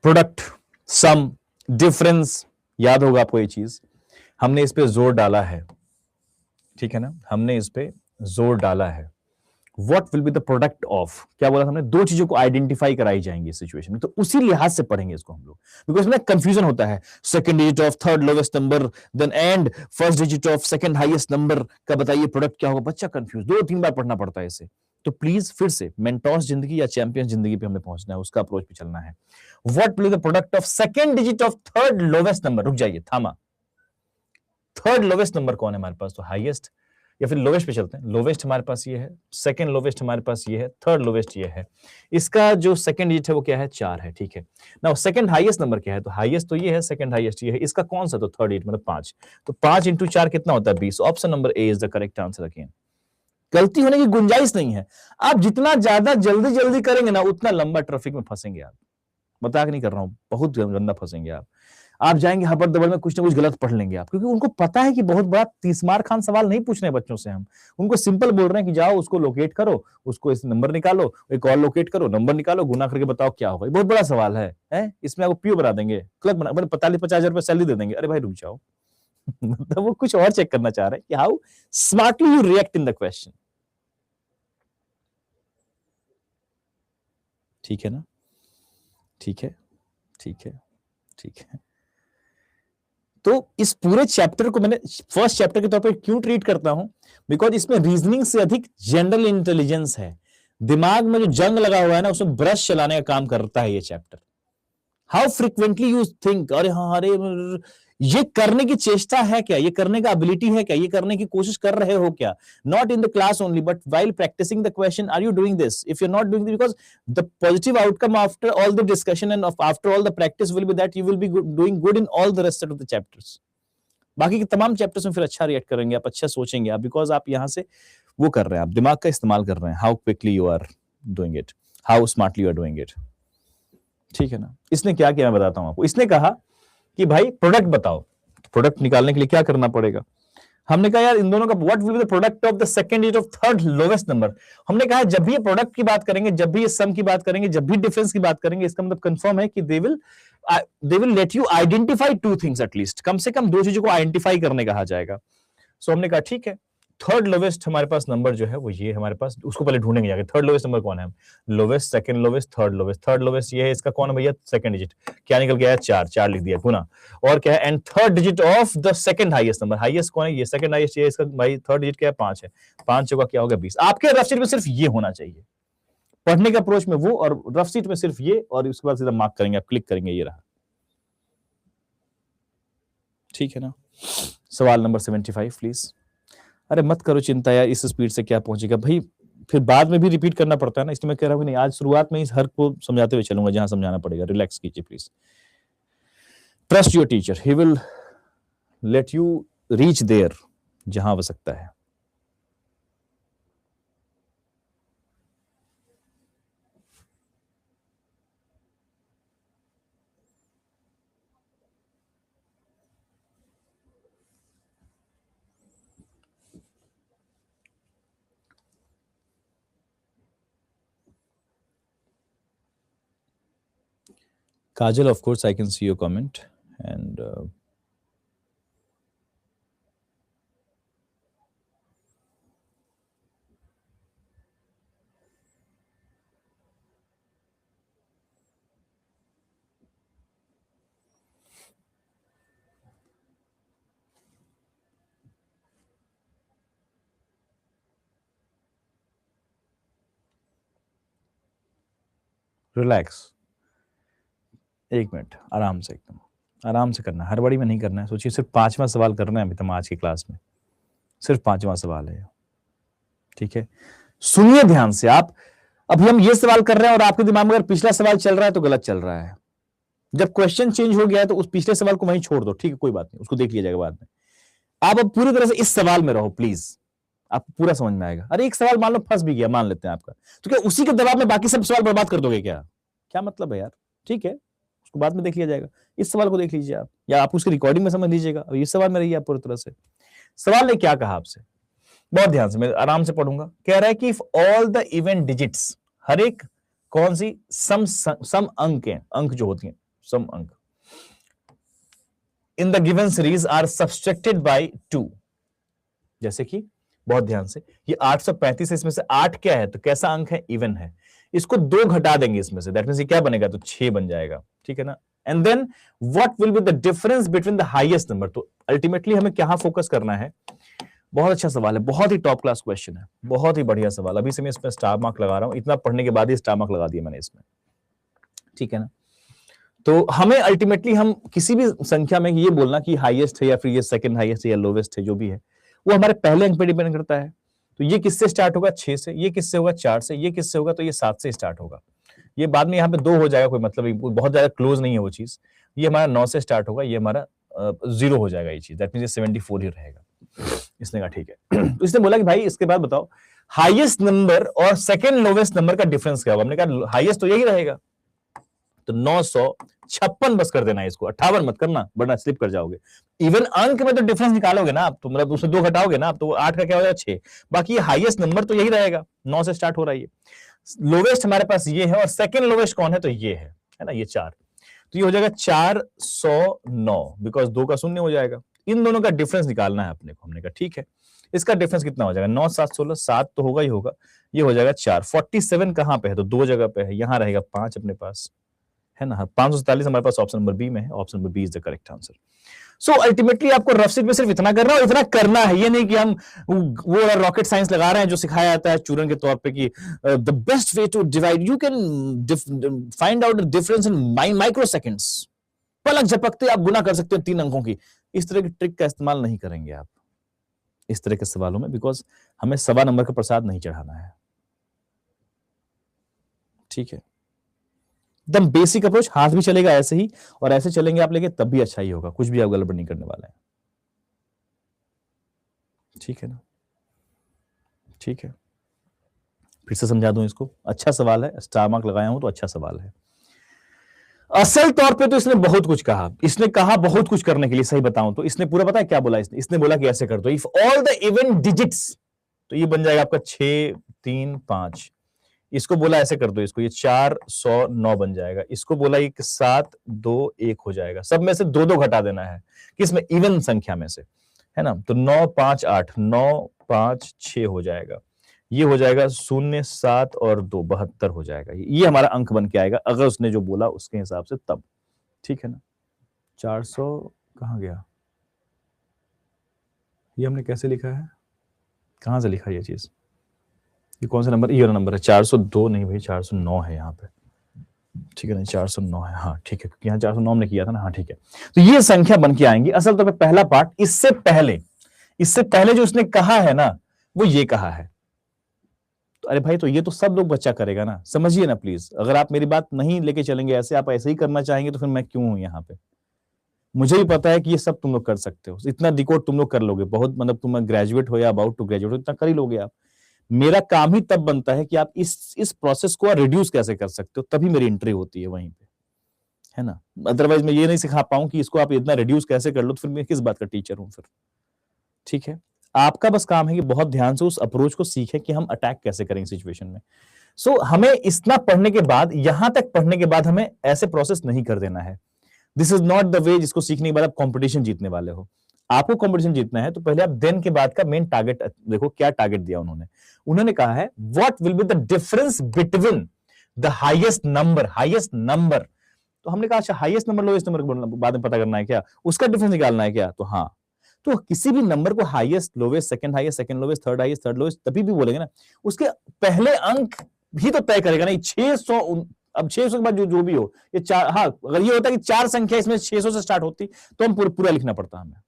प्रोडक्ट, सम, डिफरेंस, याद होगा आपको ये चीज, हमने इस पे जोर डाला है, ठीक है ना, हमने इस पे जोर डाला है। What will be the product of, क्या बोला हमने? दो चीजों को आइडेंटिफाई कराई जाएंगी इस सिचुएशन में, तो उसी लिहाज से पढ़ेंगे इसको हम लोग, बिकॉज में कंफ्यूजन होता है। Second digit of third lowest number, then and first digit of second highest number का बताइए प्रोडक्ट क्या होगा, बच्चा कंफ्यूज, 2-3 बार पढ़ना पड़ता है इसे। तो प्लीज फिर से मेंटोस जिंदगी या चैंपियन जिंदगी पे हमें पहुंचना है, उसका अप्रोच पे चलना है। What will be the product of second digit of third lowest number? रुक जाइए, थामा, थर्ड लोवेस्ट नंबर कौन है हमारे पास? तो हाईएस्ट, या फिर लोवेस्ट पे चलते हैं। लोवेस्ट हमारे पास ये है, सेकंड लोवेस्ट हमारे पास ये है, थर्ड लोवेस्ट ये है। इसका जो सेकंड डिजिट है वो क्या है? 4 है, ठीक है। नाउ सेकंड हाईएस्ट नंबर क्या है? तो हाईएस्ट तो ये है, सेकंड हाईएस्ट ये है। इसका कौन सा? तो थर्ड डिजिट मतलब 5। तो 5 इंटू 4 कितना होता है? 20। Option number A is the correct answer again. गलती होने की गुंजाइश नहीं है। आप जितना ज्यादा जल्दी जल्दी करेंगे ना, उतना लंबा ट्रैफिक में फंसेंगे आप। मजाक नहीं कर रहा हूं, बहुत गंदा फंसेंगे आप जाएंगे हबड़ दबड़ में, कुछ ना कुछ गलत पढ़ लेंगे आप, क्योंकि उनको पता है कि बहुत बड़ा 30 मार खान सवाल नहीं पूछ रहे बच्चों से हम। उनको सिंपल बोल रहे हैं कि जाओ उसको लोकेट करो, उसको इस नंबर निकालो, एक और लोकेट करो, नंबर निकालो, गुना करके बताओ क्या होगा। ये बहुत बड़ा सवाल है? इसमें आपको पीओ बना देंगे, क्लर्क बना, 45-50 रुपए सैलरी दे देंगे। अरे भाई रुक जाओ। मतलब वो कुछ और चेक करना चाह रहे हैं कि how smartly you react in the question, ठीक है ना, ठीक है, ठीक है, ठीक है। तो इस पूरे चैप्टर को मैंने फर्स्ट चैप्टर के तौर पर क्यों ट्रीट करता हूं? बिकॉज इसमें रीजनिंग से अधिक जनरल इंटेलिजेंस है। दिमाग में जो जंग लगा हुआ है ना, उसमें ब्रश चलाने का काम करता है ये chapter. How frequently you think, अरे हाँ, अरे ये करने की चेष्टा है क्या? ये करने का एबिलिटी है क्या? ये करने की कोशिश कर रहे हो क्या? Not in the class only but while practicing the question, are you doing this? If you're not doing this, because the positive outcome after all the discussion and after all the practice will be that you will be doing good in all the rest of the chapters. बाकी के तमाम chapters में फिर अच्छा react करेंगे आप, अच्छा सोचेंगे आप, बिकॉज आप यहां से वो कर रहे हैं, आप दिमाग का इस्तेमाल कर रहे हैं। How quickly you are doing it, how smartly you are doing it, ठीक है ना। इसने क्या किया मैं बताता हूं आपको। इसने कहा कि भाई प्रोडक्ट बताओ। प्रोडक्ट निकालने के लिए क्या करना पड़ेगा? हमने कहा यार इन दोनों का what will be the product of the second digit of third lowest number. हमने कहा जब भी ये प्रोडक्ट की बात करेंगे, जब भी ये सम की बात करेंगे, जब भी डिफरेंस की बात करेंगे, इसका मतलब कंफर्म है कि they will let you identify two things at least, कम से कम दो चीजों को आइडेंटिफाई करने कहा जाएगा। सो हमने कहा ठीक है, थर्ड लोवेस्ट हमारे पास नंबर जो है वो ये हमारे पास, उसको पहले ढूंढेंगे जाके। थर्ड लोवेस्ट नंबर कौन है? Lowest, second lowest, third lowest. Third lowest ये है, इसका कौन है भैया? Second digit. क्या निकल गया है? 4, 4 लिख दिया गुना। और क्या है? And third digit of the second highest number. Highest कौन है? ये सेकंड हाईएस्ट, ये इसका भाई थर्ड डिजिट क्या है? 5 है। 5 का क्या होगा? 20। आपके रफ शीट में सिर्फ ये होना चाहिए, पढ़ने के अप्रोच में वो, और रफ शीट में सिर्फ ये, और उसके बाद सीधा मार्क करेंगे आप, क्लिक करेंगे, ये रहा, ठीक है ना। सवाल नंबर 75 प्लीज। अरे मत करो चिंता यार, इस स्पीड से क्या पहुंचेगा भाई, फिर बाद में भी रिपीट करना पड़ता है ना, इसलिए मैं कह रहा हूं कि नहीं, आज शुरुआत में इस हर को समझाते हुए चलूंगा जहां समझाना पड़ेगा। रिलैक्स कीजिए please, trust your teacher, he will let you reach there जहां हो सकता है। Kajal, of course, I can see your comment. And relax, एक मिनट, आराम से, एकदम आराम से करना है, हड़बड़ी में नहीं करना है। सोचिए सिर्फ 5वां सवाल करना है अभी तक आज की क्लास में, सिर्फ 5वां सवाल है, ठीक है। सुनिए ध्यान से आप। अभी हम ये सवाल कर रहे हैं और आपके दिमाग में अगर पिछला सवाल चल रहा है तो गलत चल रहा है। जब क्वेश्चन चेंज हो गया है तो उस पिछले सवाल को वहीं छोड़ दो, ठीक है, कोई बात नहीं, उसको देख लिया जाएगा बाद में। आप अब पूरी तरह से इस सवाल में रहो प्लीज, आपको पूरा समझ में आएगा। अरे एक सवाल मान लो फंस भी गया, मान लेते हैं आपका, तो क्या उसी के दबाव में बाकी सब सवाल बर्बाद कर दोगे क्या? क्या मतलब है यार? ठीक है, उसको बाद में देख लिया जाएगा। इस सवाल को देख लीजिए आप, या आप उसकी रिकॉर्डिंग में समझ लीजिएगा। अब इस सवाल में रहिए आप पूरी तरह से। सवाल ने क्या कहा आपसे, बहुत ध्यान से, मैं आराम से पढ़ूंगा। कह रहा है कि if all the even digits, हर एक कौन सी सम अंक है, अंक जो होती हैं, सम अंक in the given series are subtracted by 2। जैसे कि बहुत ध्यान से, ये 835 है, इसमें से 8 क्या है, तो कैसा अंक है, इवन है। इसको 2 घटा देंगे इसमें से, दैट मींस ये क्या बनेगा, तो 6 बन जाएगा, ठीक है ना। And then what will be the difference between the highest number. तो अल्टीमेटली हमें क्या फोकस करना है। बहुत अच्छा सवाल है, बहुत ही टॉप क्लास क्वेश्चन है, बहुत ही बढ़िया सवाल। अभी से मैं इसमें स्टार मार्क लगा रहा हूं, इतना पढ़ने के बाद ही स्टार मार्क लगा दिया मैंने इसमें, ठीक है ना। तो हमें अल्टीमेटली हम किसी भी संख्या में ये बोलना कि हाईएस्ट है या फिर ये सेकंड हाईएस्ट है या लोवेस्ट है, जो भी है वो हमारे पहले अंक पे डिपेंड करता है। तो ये किससे स्टार्ट होगा, 6 से, ये किससे होगा, 4 से, ये किससे होगा, तो ये 7 से स्टार्ट होगा। ये बाद में यहाँ पे 2 हो जाएगा, कोई मतलब बहुत ज्यादा क्लोज नहीं है वो चीज। ये हमारा 9 से स्टार्ट होगा, ये हमारा 0 हो जाएगा ये चीज, दैट मींस ये 74 ही रहेगा। इसने कहा ठीक है। तो इसने बोला कि भाई इसके बाद बताओ हाईएस्ट नंबर और सेकंड लोवेस्ट नंबर का डिफरेंस क्या होगा। हमने कहा हाईएस्ट तो यही रहेगा, तो 956 बस कर देना है इसको, 58 मत करना वरना स्लिप कर जाओगे। इवन अंक में तो डिफरेंस निकालोगे ना आप, तो मतलब उससे 2 घटाओगे ना आप, तो 8 का क्या हो जाएगा, 6। बाकी हाईएस्ट नंबर तो यही रहेगा, 9 से स्टार्ट हो रहा है ये। लोवेस्ट हमारे पास ये है, और सेकंड लोवेस्ट कौन है, तो ये है ना, ये 4। तो ये हो जाएगा 409, बिकॉज 2 का शून्य हो जाएगा। इन दोनों का डिफरेंस निकालना है अपने को। हमने कहा ठीक है, इसका डिफरेंस कितना हो जाएगा, 9 7 16, 7 तो होगा ही होगा, ये हो जाएगा 4। 47 कहां पे है, तो 2 जगह पे है, यहां रहेगा 5 अपने पास, है ना। 547 हमारे पास ऑप्शन नंबर बी में है, option number B is the correct answer. So ultimately आपको रफ सीट में सिर्फ इतना करना है, और इतना करना है, ये नहीं कि हम वो रॉकेट साइंस लगा रहे हैं जो सिखाया जाता है चूरन के तौर पे कि the best way to divide, you can find out the difference in microseconds, पलक झपकते आप गुना कर सकते हो 3 अंकों की। इस तरह की ट्रिक का इस्तेमाल नहीं करेंगे आप इस तरह के सवालों में, बिकॉज हमें 1.25 नंबर का प्रसाद नहीं चढ़ाना है, ठीक है। एकदम बेसिक अप्रोच, हाथ भी चलेगा ऐसे ही, और ऐसे चलेंगे आप लेके तब भी अच्छा ही होगा, कुछ भी आप गड़बड़ नहीं करने वाले हैं, ठीक है ना। ठीक है, फिर से समझा दूं इसको, अच्छा सवाल है, स्टार मार्क लगाया हूं तो अच्छा सवाल है। असल तौर पे तो इसने बहुत कुछ कहा, इसने कहा बहुत कुछ करने के लिए, सही बताऊं तो इसने पूरा, पता है क्या बोला इसने बोला कि ऐसे कर दो, if all the even digits, तो ये बन जाएगा आपका 6 3 5। इसको बोला ऐसे कर दो, इसको ये 409 बन जाएगा। इसको बोला ये 7 2 1 हो जाएगा। सब में से 2 2 घटा देना है, किसमें, इवन संख्या में से, है ना। तो 9 5 8, 9 5 6 हो जाएगा। ये हो जाएगा 0 7 और 2 72 हो जाएगा। ये हमारा अंक बन के आएगा अगर उसने जो बोला उसके हिसाब से, तब, ठीक है ना। 400 कहां गया, ये हमने कैसे लिखा है, कहां से लिखा ये चीज, ये कौन सा नंबर, ये नंबर है 402, नहीं भाई 409 है यहाँ पे, ठीक है ना, 409 है, हाँ ठीक है, क्योंकि यहाँ 409 हमने किया था ना, हाँ ठीक है। तो ये संख्या बन के आएंगी। असल तौर पे पहला पार्ट, इससे पहले जो उसने कहा है ना, वो ये कहा है। तो अरे भाई, तो ये तो सब लोग बच्चा करेगा ना, समझिए ना प्लीज। अगर आप मेरी बात नहीं लेके चलेंगे ऐसे, आप ऐसे ही करना चाहेंगे, तो फिर मैं क्यों हूं यहाँ पे। मुझे भी पता है कि ये सब तुम लोग कर सकते हो, इतना डिकोड तुम लोग कर लोगे, बहुत मतलब तुम ग्रेजुएट हो या अबाउट टू ग्रेजुएट हो, इतना कर ही लोगे आप। मेरा काम ही तब बनता है कि आप इस प्रोसेस को रिड्यूस कैसे कर सकते हो, तभी मेरी एंट्री होती है वहीं पे, है ना। अदरवाइज मैं ये नहीं सिखा पाऊं कि इसको आप इतना रिड्यूस कैसे कर लो, तो फिर मैं किस बात का टीचर हूं फिर, ठीक है। आपका बस काम है कि बहुत ध्यान से उस अप्रोच को सीखें कि हम अटैक कैसे करेंगे सिचुएशन में। सो हमें इतना पढ़ने के बाद, यहां तक पढ़ने के बाद हमें ऐसे प्रोसेस नहीं कर देना है। This is not the way जिसको सीखने के बाद आप कंपटीशन जीतने वाले हो। आपको कंपटीशन जीतना है तो पहले आप देन के बाद का मेन टारगेट देखो, क्या टारगेट दिया उन्होंने। उन्होंने कहा है what will be the difference between the highest number. तो हमने कहा अच्छा, हाईएस्ट नंबर लोएस्ट नंबर बाद में पता करना है क्या, उसका डिफरेंस निकालना है क्या? तो हाँ, तो किसी भी नंबर को highest lowest second lowest third highest third lowest तभी भी बोलेंगे ना, उसके पहले अंक भी तो तय करेगा ना। 600, अब 600 के बाद जो भी हो, ये चार, हाँ अगर ये होता कि चार संख्या इसमें 600 से स्टार्ट होती तो हम पूरा लिखना पड़ता हमें।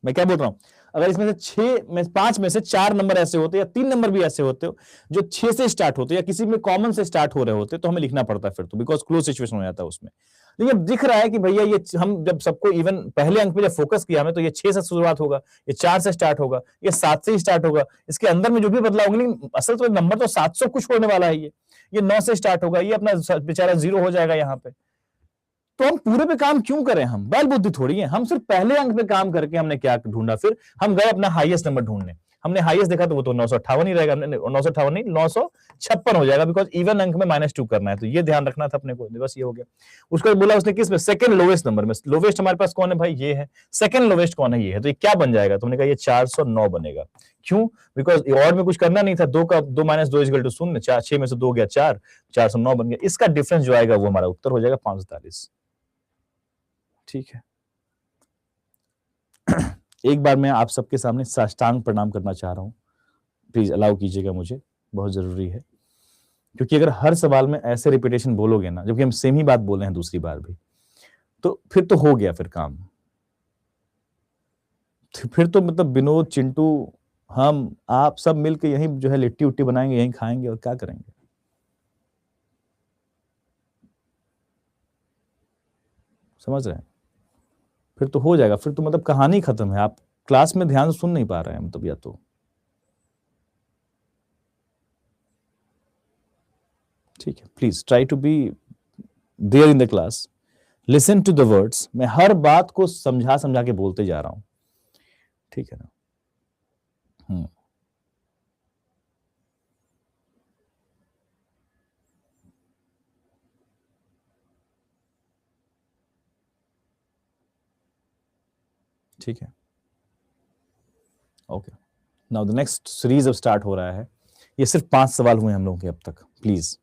मैं क्या बोल रहा हूं, अगर इसमें से 5 में से 4 नंबर ऐसे होते या 3 नंबर भी ऐसे होते हो जो 6 से स्टार्ट होते या किसी में कॉमन से स्टार्ट हो रहे होते तो हमें लिखना पड़ता है फिर तो, बिकॉज क्लोज सिचुएशन हो जाता है उसमें। लेकिन अब दिख रहा है कि भैया ये हम जब सबको इवन पहले अंक पे जब फोकस किया हमें, तो ये 6 से शुरुआत होगा, ये 4 से स्टार्ट होगा, ये 7 से स्टार्ट होगा, इसके अंदर में जो भी बदलाव होंगे, लेकिन असल तो नंबर तो 700 कुछ होने वाला है। ये 9 से स्टार्ट होगा, ये अपना बेचारा 0 हो जाएगा यहाँ पे। तो हम पूरे पे काम क्यों करें? हम बैल बुद्धि थोड़ी है, हम सिर्फ पहले अंक पे काम करके हमने क्या ढूंढा, फिर हम गए अपना हाईएस्ट नंबर ढूंढने। हमने हाईएस्ट देखा तो वो तो 958 ही रहेगा, 958 नहीं 956 हो जाएगा, बिकॉज इवन अंक में -2 करना है, तो ये ध्यान रखना था अपने को, बस ये हो गया। उसको बोला उसने किस में, सेकंड लोवेस्ट नंबर में। लोवेस्ट हमारे पास कौन है भाई, ये है। सेकंड लोवेस्ट कौन है, ये है। तो ये क्या बन जाएगा, तुमने कहा ये 409 बनेगा। क्यों? बिकॉज और में कुछ करना नहीं था, 2 का 2 - 2 = 0, 6 में से 2 गया 4, 409 बन गया। इसका डिफरेंस जो आएगा वो हमारा उत्तर हो जाएगा 543। ठीक है। एक बार मैं आप सबके सामने साष्टांग प्रणाम करना चाह रहा हूं, प्लीज अलाउ कीजिएगा मुझे, बहुत जरूरी है। क्योंकि अगर हर सवाल में ऐसे रिपीटेशन बोलोगे ना, जबकि हम सेम ही बात बोल रहे हैं दूसरी बार भी, तो फिर तो हो गया फिर काम। फिर तो मतलब विनोद, चिंटू, हम आप सब मिलके यहीं जो है लिट्टी उट्टी बनाएंगे, यहीं खाएंगे और क्या करेंगे। समझ रहे हैं? फिर तो हो जाएगा, फिर तो मतलब कहानी खत्म है। आप क्लास में ध्यान सुन नहीं पा रहे हैं मतलब, या तो ठीक है। Please try to be there in the class, listen to the words. मैं हर बात को समझा समझा के बोलते जा रहा हूं, ठीक है ना। ठीक है, okay. Now the next series अब स्टार्ट हो रहा है। ये सिर्फ 5 सवाल हुए हम लोगों के अब तक, please.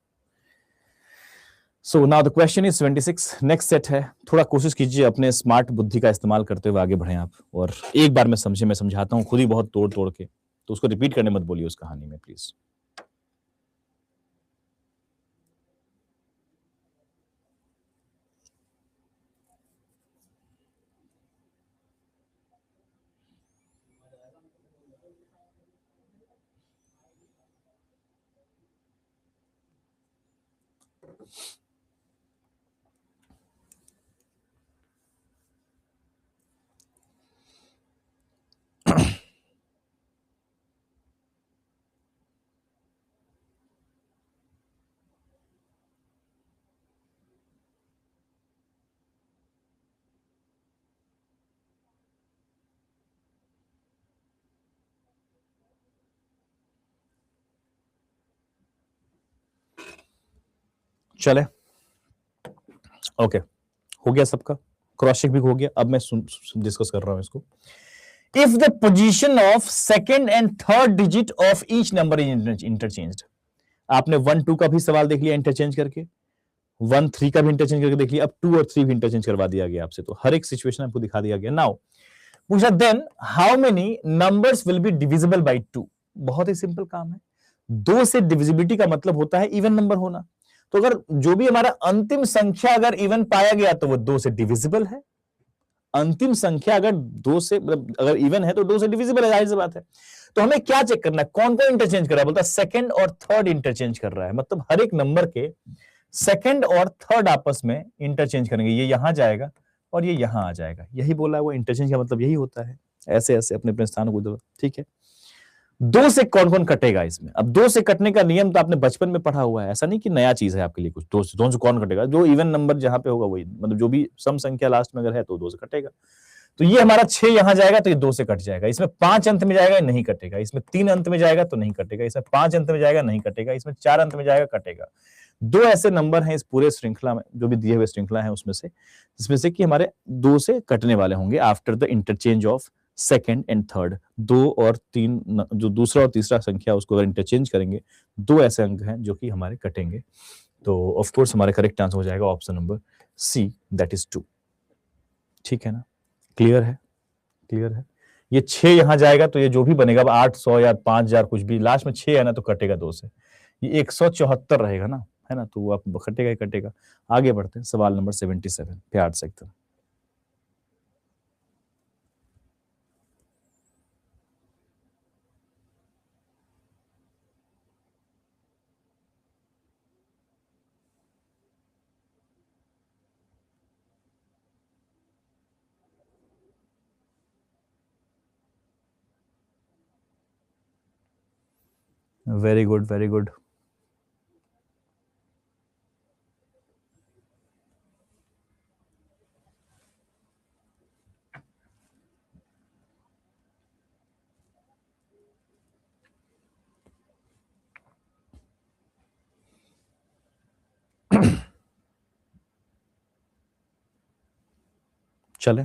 So now the question is 26, next set है। थोड़ा कोशिश कीजिए अपने स्मार्ट बुद्धि का इस्तेमाल करते हुए आगे बढ़ें आप, और एक बार मैं समझाता हूँ खुद ही बहुत तोड़ तोड़ के, तो उसको रिपीट करने मत बोलिए उस कहानी में, प्लीज। चले, ओके, हो गया सबका, क्रॉस चेक भी हो गया। अब मैं डिस्कस कर रहा हूं इसको। If the position of second and third digit of each number is interchanged. आपने 1 2 का भी सवाल देख लिया इंटरचेंज करके, 1 3 का भी इंटरचेंज करके देख लिया, अब 2 और 3 भी इंटरचेंज करवा दिया गया आपसे, तो हर एक सिचुएशन आपको दिखा दिया गया। नाउ पूछा then how many numbers will be divisible by 2। बहुत ही सिंपल काम है। 2 से डिविजिबिलिटी का मतलब होता है इवन नंबर होना। तो अगर जो भी हमारा अंतिम संख्या अगर इवन पाया गया तो वो 2 से डिविजिबल है। अंतिम संख्या अगर 2 से मतलब अगर इवन है तो 2 से डिविजिबल है, जाहिर सी बात है। तो हमें क्या चेक करना है, कौन कौन इंटरचेंज कर रहा है? बोलता है सेकंड और थर्ड इंटरचेंज कर रहा है, मतलब हर एक नंबर के सेकंड और थर्ड आपस में इंटरचेंज करेंगे। ये यहां जाएगा और ये यहां आ जाएगा, यही बोला है वो। इंटरचेंज का मतलब यही होता है, ऐसे ऐसे अपने अपने स्थान को। ठीक है, 2 से कौन कौन कटेगा इसमें? अब 2 से कटने का नियम तो आपने बचपन में पढ़ा हुआ है, ऐसा नहीं कि नया चीज है आपके लिए कुछ। 2 से कौन कटेगा? जो इवन नंबर जहां पे होगा वही, मतलब जो भी सम संख्या लास्ट में अगर है तो 2 से कटेगा। तो ये हमारा 6 यहां जाएगा तो ये 2 से कट जाएगा, इसमें 5 अंत में जाएगा नहीं कटेगा, इसमें 3 अंत में जाएगा तो नहीं कटेगा, इसमें 5 अंत में जाएगा नहीं कटेगा, इसमें 4 अंत में जाएगा कटेगा। 2 ऐसे नंबर हैं इस पूरे श्रृंखला में, जो भी दिए हुए श्रृंखला है उसमें से, जिसमें से कि हमारे 2 से कटने वाले होंगे after the interchange of second and third. 2 और 3 जो दूसरा और तीसरा संख्या उसको अगर इंटरचेंज करेंगे, 2 ऐसे अंक हैं जो कि हमारे कटेंगे। तो ऑफ कोर्स हमारा करेक्ट आंसर हो जाएगा option number C, that is 2। ठीक है ना, क्लियर है, क्लियर है। ये 6 यहां जाएगा तो ये जो भी बनेगा, अब 800 या 5000 कुछ भी, लास्ट में 6 है ना तो कटेगा 2 से, ये 174 रहेगा ना, है ना, तो वो आप कटेगा ही कटेगा। आगे बढ़ते हैं, सवाल नंबर 77 प्यार से एकदम। Very good, very good. चले,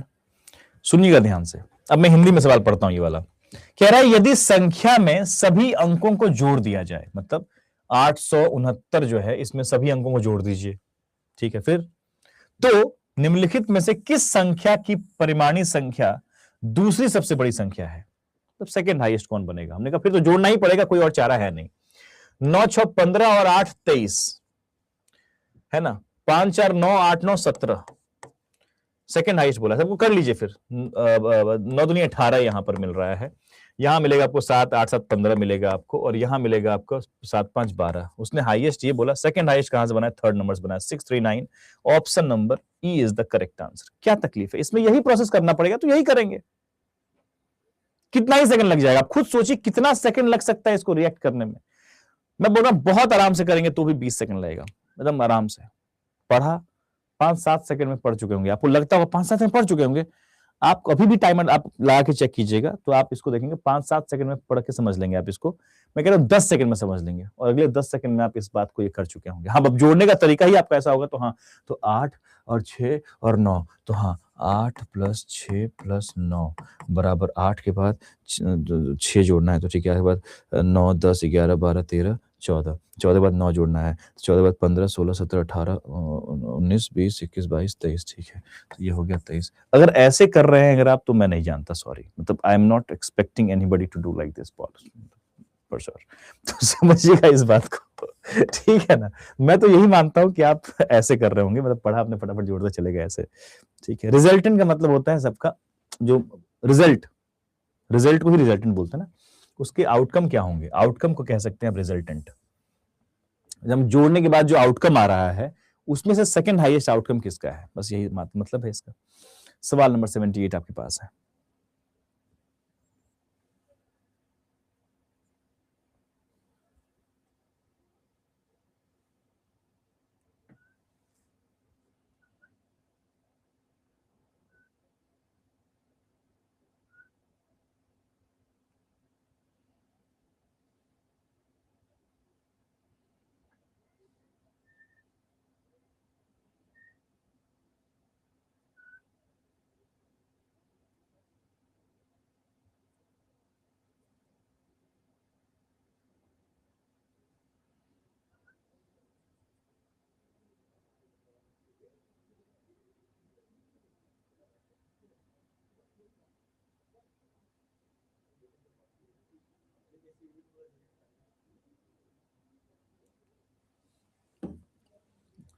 सुनिएगा ध्यान से। अब मैं हिंदी में सवाल पढ़ता हूं, ये वाला कह रहा है यदि संख्या में सभी अंकों को जोड़ दिया जाए, मतलब 869 जो है इसमें सभी अंकों को जोड़ दीजिए, ठीक है, फिर तो निम्नलिखित में से किस संख्या की परिमाणी संख्या दूसरी सबसे बड़ी संख्या है, तो सेकंड हाईएस्ट कौन बनेगा। हमने कहा फिर तो जोड़ना ही पड़ेगा, कोई और चारा है नहीं। 9 6 15 और 8 23, है ना, 5 4 9 8 9 17, सेकंड हाईएस्ट बोला, सबको कर लीजिए फिर। 9 दूनी 18 यहां पर मिल रहा है, यहां मिलेगा आपको 7 8 7 15 मिलेगा आपको, और यहां मिलेगा आपको 7 5 12। उसने हाईएस्ट ये बोला, सेकंड हाईएस्ट कहां से बना है, थर्ड नंबर से बना है, 639। Option number E is the correct answer. क्या तकलीफ है इसमें, यही प्रोसेस करना पड़ेगा तो यही करेंगे। कितना ही सेकंड लग जाएगा, आप खुद सोचिए कितना सेकंड लग सकता है इसको रिएक्ट करने में। मैं बोल रहा हूं बहुत आराम से करेंगे तो भी 20 सेकंड लगेगा, एकदम आराम से। पढ़ा 5-7 सेकंड में पढ़ चुके होंगे, आपको लगता होगा 5-7 में पढ़ चुके होंगे, आप कभी भी टाइमर आप लगा के चेक कीजिएगा तो आप इसको देखेंगे 5-7 सेकंड में पढ़ के समझ लेंगे आप इसको। मैं कह रहा हूं 10 सेकंड में समझ लेंगे, और अगले 10 सेकंड में आप इस बात को ये कर चुके होंगे। हाँ, अब जोड़ने का तरीका ही आपका ऐसा होगा, तो हाँ, तो 8 और 6 और 9, तो हाँ 8 + 6 + 9 बराबर 8 के बाद 6 जोड़ना है, तो ठीक है, के बाद 9 10 11 12 13 14, 14 के बाद 9 जोड़ना है, 14 के बाद 15 16 17 18 19 20 21 22 23, ठीक है, तो ये हो गया 23। अगर ऐसे कर रहे हैं अगर आप, तो मैं नहीं जानता, सॉरी, मतलब I am not expecting anybody to do like this for sure. तो समझिएगा इस बात को, ठीक है ना। मैं तो यही मानता हूं कि आप ऐसे कर रहे होंगे, मतलब पढ़ा आपने फटाफट जोड़ते चले गए ऐसे, ठीक है। रिजल्टेंट का मतलब होता है सबका जो रिजल्ट, रिजल्ट को ही रिजल्टेंट बोलते हैं ना, उसके आउटकम क्या होंगे, आउटकम को कह सकते हैं आप रिजल्टेंट। जब हम जोड़ने के बाद जो आउटकम आ रहा है उसमें से सेकंड हाईएस्ट आउटकम किसका है, बस यही मतलब है इसका। सवाल नंबर 78 आपके पास है।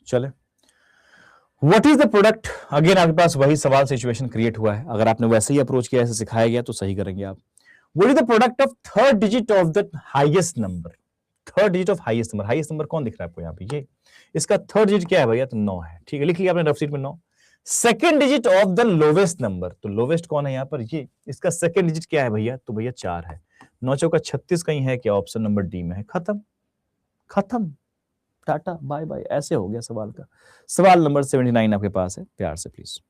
चले, what is the product, again आपके पास वही सवाल सिचुएशन क्रिएट हुआ है, अगर आपने वैसे ही अप्रोच किया, ऐसे सिखाया गया तो सही करेंगे आप। What is the product of third digit of the highest number, third digit of highest number, highest number कौन दिख रहा है आपको यहाँ पे, ये इसका थर्ड डिजिट क्या है भैया, तो 9 है, ठीक है, लिख लिया आपने रफ शीट में 9। Second digit of the lowest number, तो लोवेस्ट कौन है यहाँ पर, ये इसका सेकेंड डिजिट क्या है भैया, तो भैया 4 है। 9 चौका 36 कहीं है क्या, ऑप्शन नंबर डी में है, खत्म, खत्म, टाटा बाय बाय, ऐसे हो गया सवाल का। सवाल नंबर 79 आपके पास है, प्यार से प्लीज।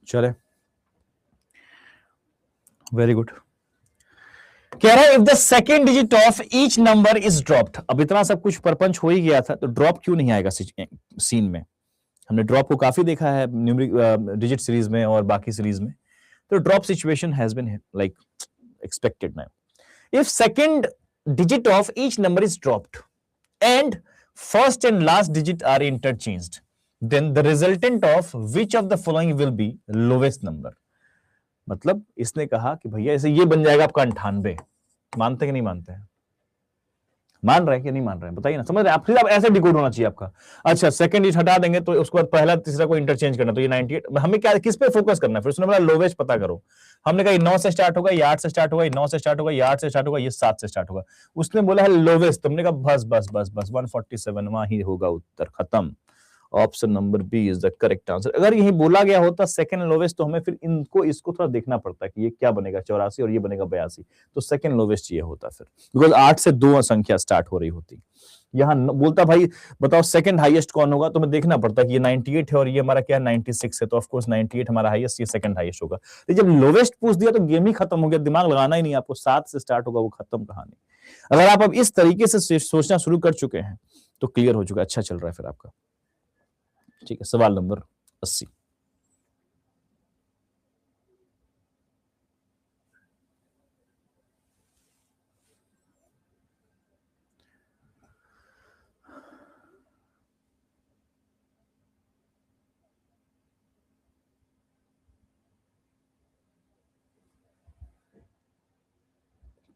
चले, वेरी गुड। कह रहा है if the second digit of each number is dropped. अब इतना सब कुछ परपंच हो ही गया था, तो ड्रॉप क्यों नहीं आएगा सीन में? हमने ड्रॉप को काफी देखा है न्यूमेरिक डिजिट सीरीज में और बाकी सीरीज में, तो drop situation has been like expected now. If second digit of each number is dropped and first and last digit are interchanged, then the resultant of which of the following will be lowest number। मतलब इसने कहा कि भैया ऐसे ये बन जाएगा आपका 98। मानते कि नहीं मानते हैं? मान रहे हैं कि नहीं मान रहे हैं? बताइए ना, समझ रहे हैं आप? फिर आप ऐसे डिकोड होना चाहिए आपका। अच्छा, सेकंड डिजिट हटा देंगे तो उसके बाद पहला तीसरा को इंटरचेंज करना, तो ये 98। हमें क्या, किस पे फोकस करना है? फिर उसने बोला लोवेस्ट पता करो। हमने कहा 9 से स्टार्ट होगा, ये 8 से स्टार्ट होगा, ये 9 से स्टार्ट होगा, ये 8 से स्टार्ट होगा, ये 7 से स्टार्ट होगा। उसने बोला है लोवेस्ट, तुमने कहा बस बस बस बस 147 वहां ही होगा उत्तर, खत्म। Option number B is the correct answer. अगर यही बोला गया होता सेकंड लोवेस्ट, तो हमें फिर इसको थोड़ा देखना पड़ता कि ये क्या बनेगा 84 और ये बनेगा 82, तो सेकंड लोवेस्ट ये होता फिर, बिकॉज 8 से 2 संख्या स्टार्ट हो रही होती। यहां बोलता भाई बताओ सेकंड हाईएस्ट कौन होगा, तो हमें देखना पड़ता कि ये 98 है और ये हमारा क्या 96 है, तो ऑफ कोर्स 98 हमारा हाईएस्ट, ये सेकंड हाईएस्ट होगा। लेकिन जब लोवेस्ट पूछ दिया तो गेम ही खत्म हो गया, दिमाग लगाना ही नहीं आपको। 7 से स्टार्ट होगा, वो खत्म कहानी। अगर आप अब इस तरीके से सोचना शुरू कर चुके हैं तो क्लियर हो चुका, अच्छा चल रहा है फिर आपका। ठीक है, सवाल नंबर 80।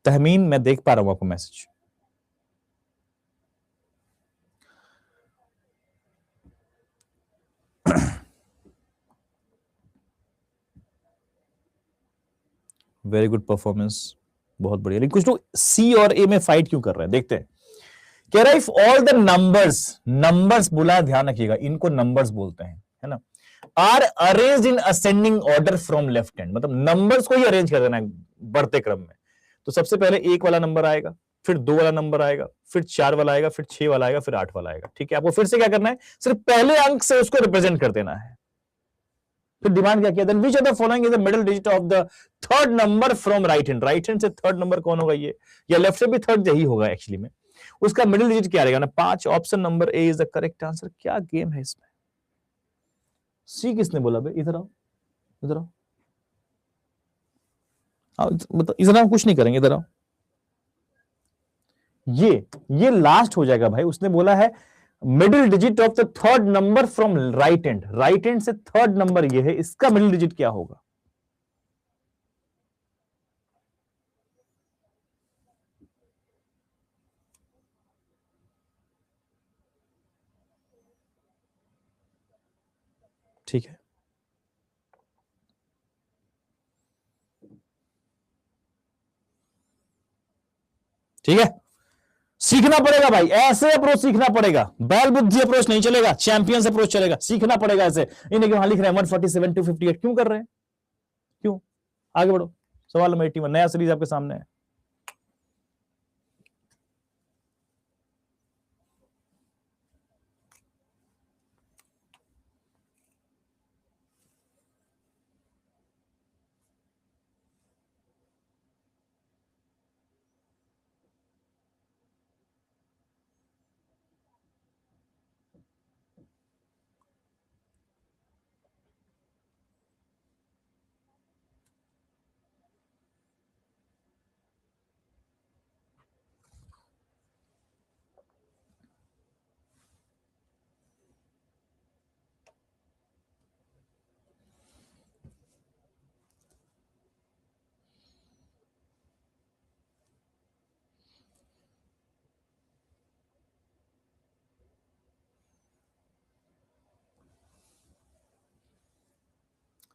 तहमीन, मैं देख पा रहा हूं आपको मैसेज। वेरी गुड परफॉर्मेंस, बहुत बढ़िया। लेकिन कुछ लोग सी और ए में फाइट क्यों कर रहे हैं, देखते हैं। कह रहा है इफ ऑल द नंबर्स बोला, ध्यान रखिएगा, इनको नंबर्स बोलते हैं, है ना, are arranged in ascending order from left hand, मतलब नंबर्स को ही अरेंज कर देना है बढ़ते क्रम में। तो सबसे पहले 1 वाला नंबर आएगा, फिर 2 वाला नंबर आएगा, फिर 4 वाला आएगा, फिर 6 वाला आएगा, फिर 8 वाला आएगा। ठीक है, आपको फिर से क्या करना है, सिर्फ पहले अंक से उसको रिप्रेजेंट कर देना है। फिर डिमांड क्या किया, then which of the following is the middle digit of the third number from right hand. Right hand से थर्ड नंबर कौन होगा, ये, या लेफ्ट से भी थर्ड यही होगा एक्चुअली में, उसका मिडिल डिजिट क्या रहेगा ना, 5। Option number A is the correct answer. क्या गेम है इसमें? सी किसने बोला बे? इधर आओ, इधर आओ, मतलब इधर आओ, कुछ नहीं करेंगे, इधर आओ। ये लास्ट हो जाएगा भाई। उसने बोला है middle digit of the third number from right hand, right hand से थर्ड नंबर ये है, इसका मिडिल डिजिट क्या होगा? ठीक है, ठीक है, सीखना पड़ेगा भाई, ऐसे अप्रोच सीखना पड़ेगा। बैल बुद्धि अप्रोच नहीं चलेगा, चैंपियंस अप्रोच चलेगा। सीखना पड़ेगा ऐसे। इन्हें वहां लिख रहे हैं 147 258, क्यों कर रहे हैं? क्यों? आगे बढ़ो। सवाल नंबर 81, नया सीरीज आपके सामने है।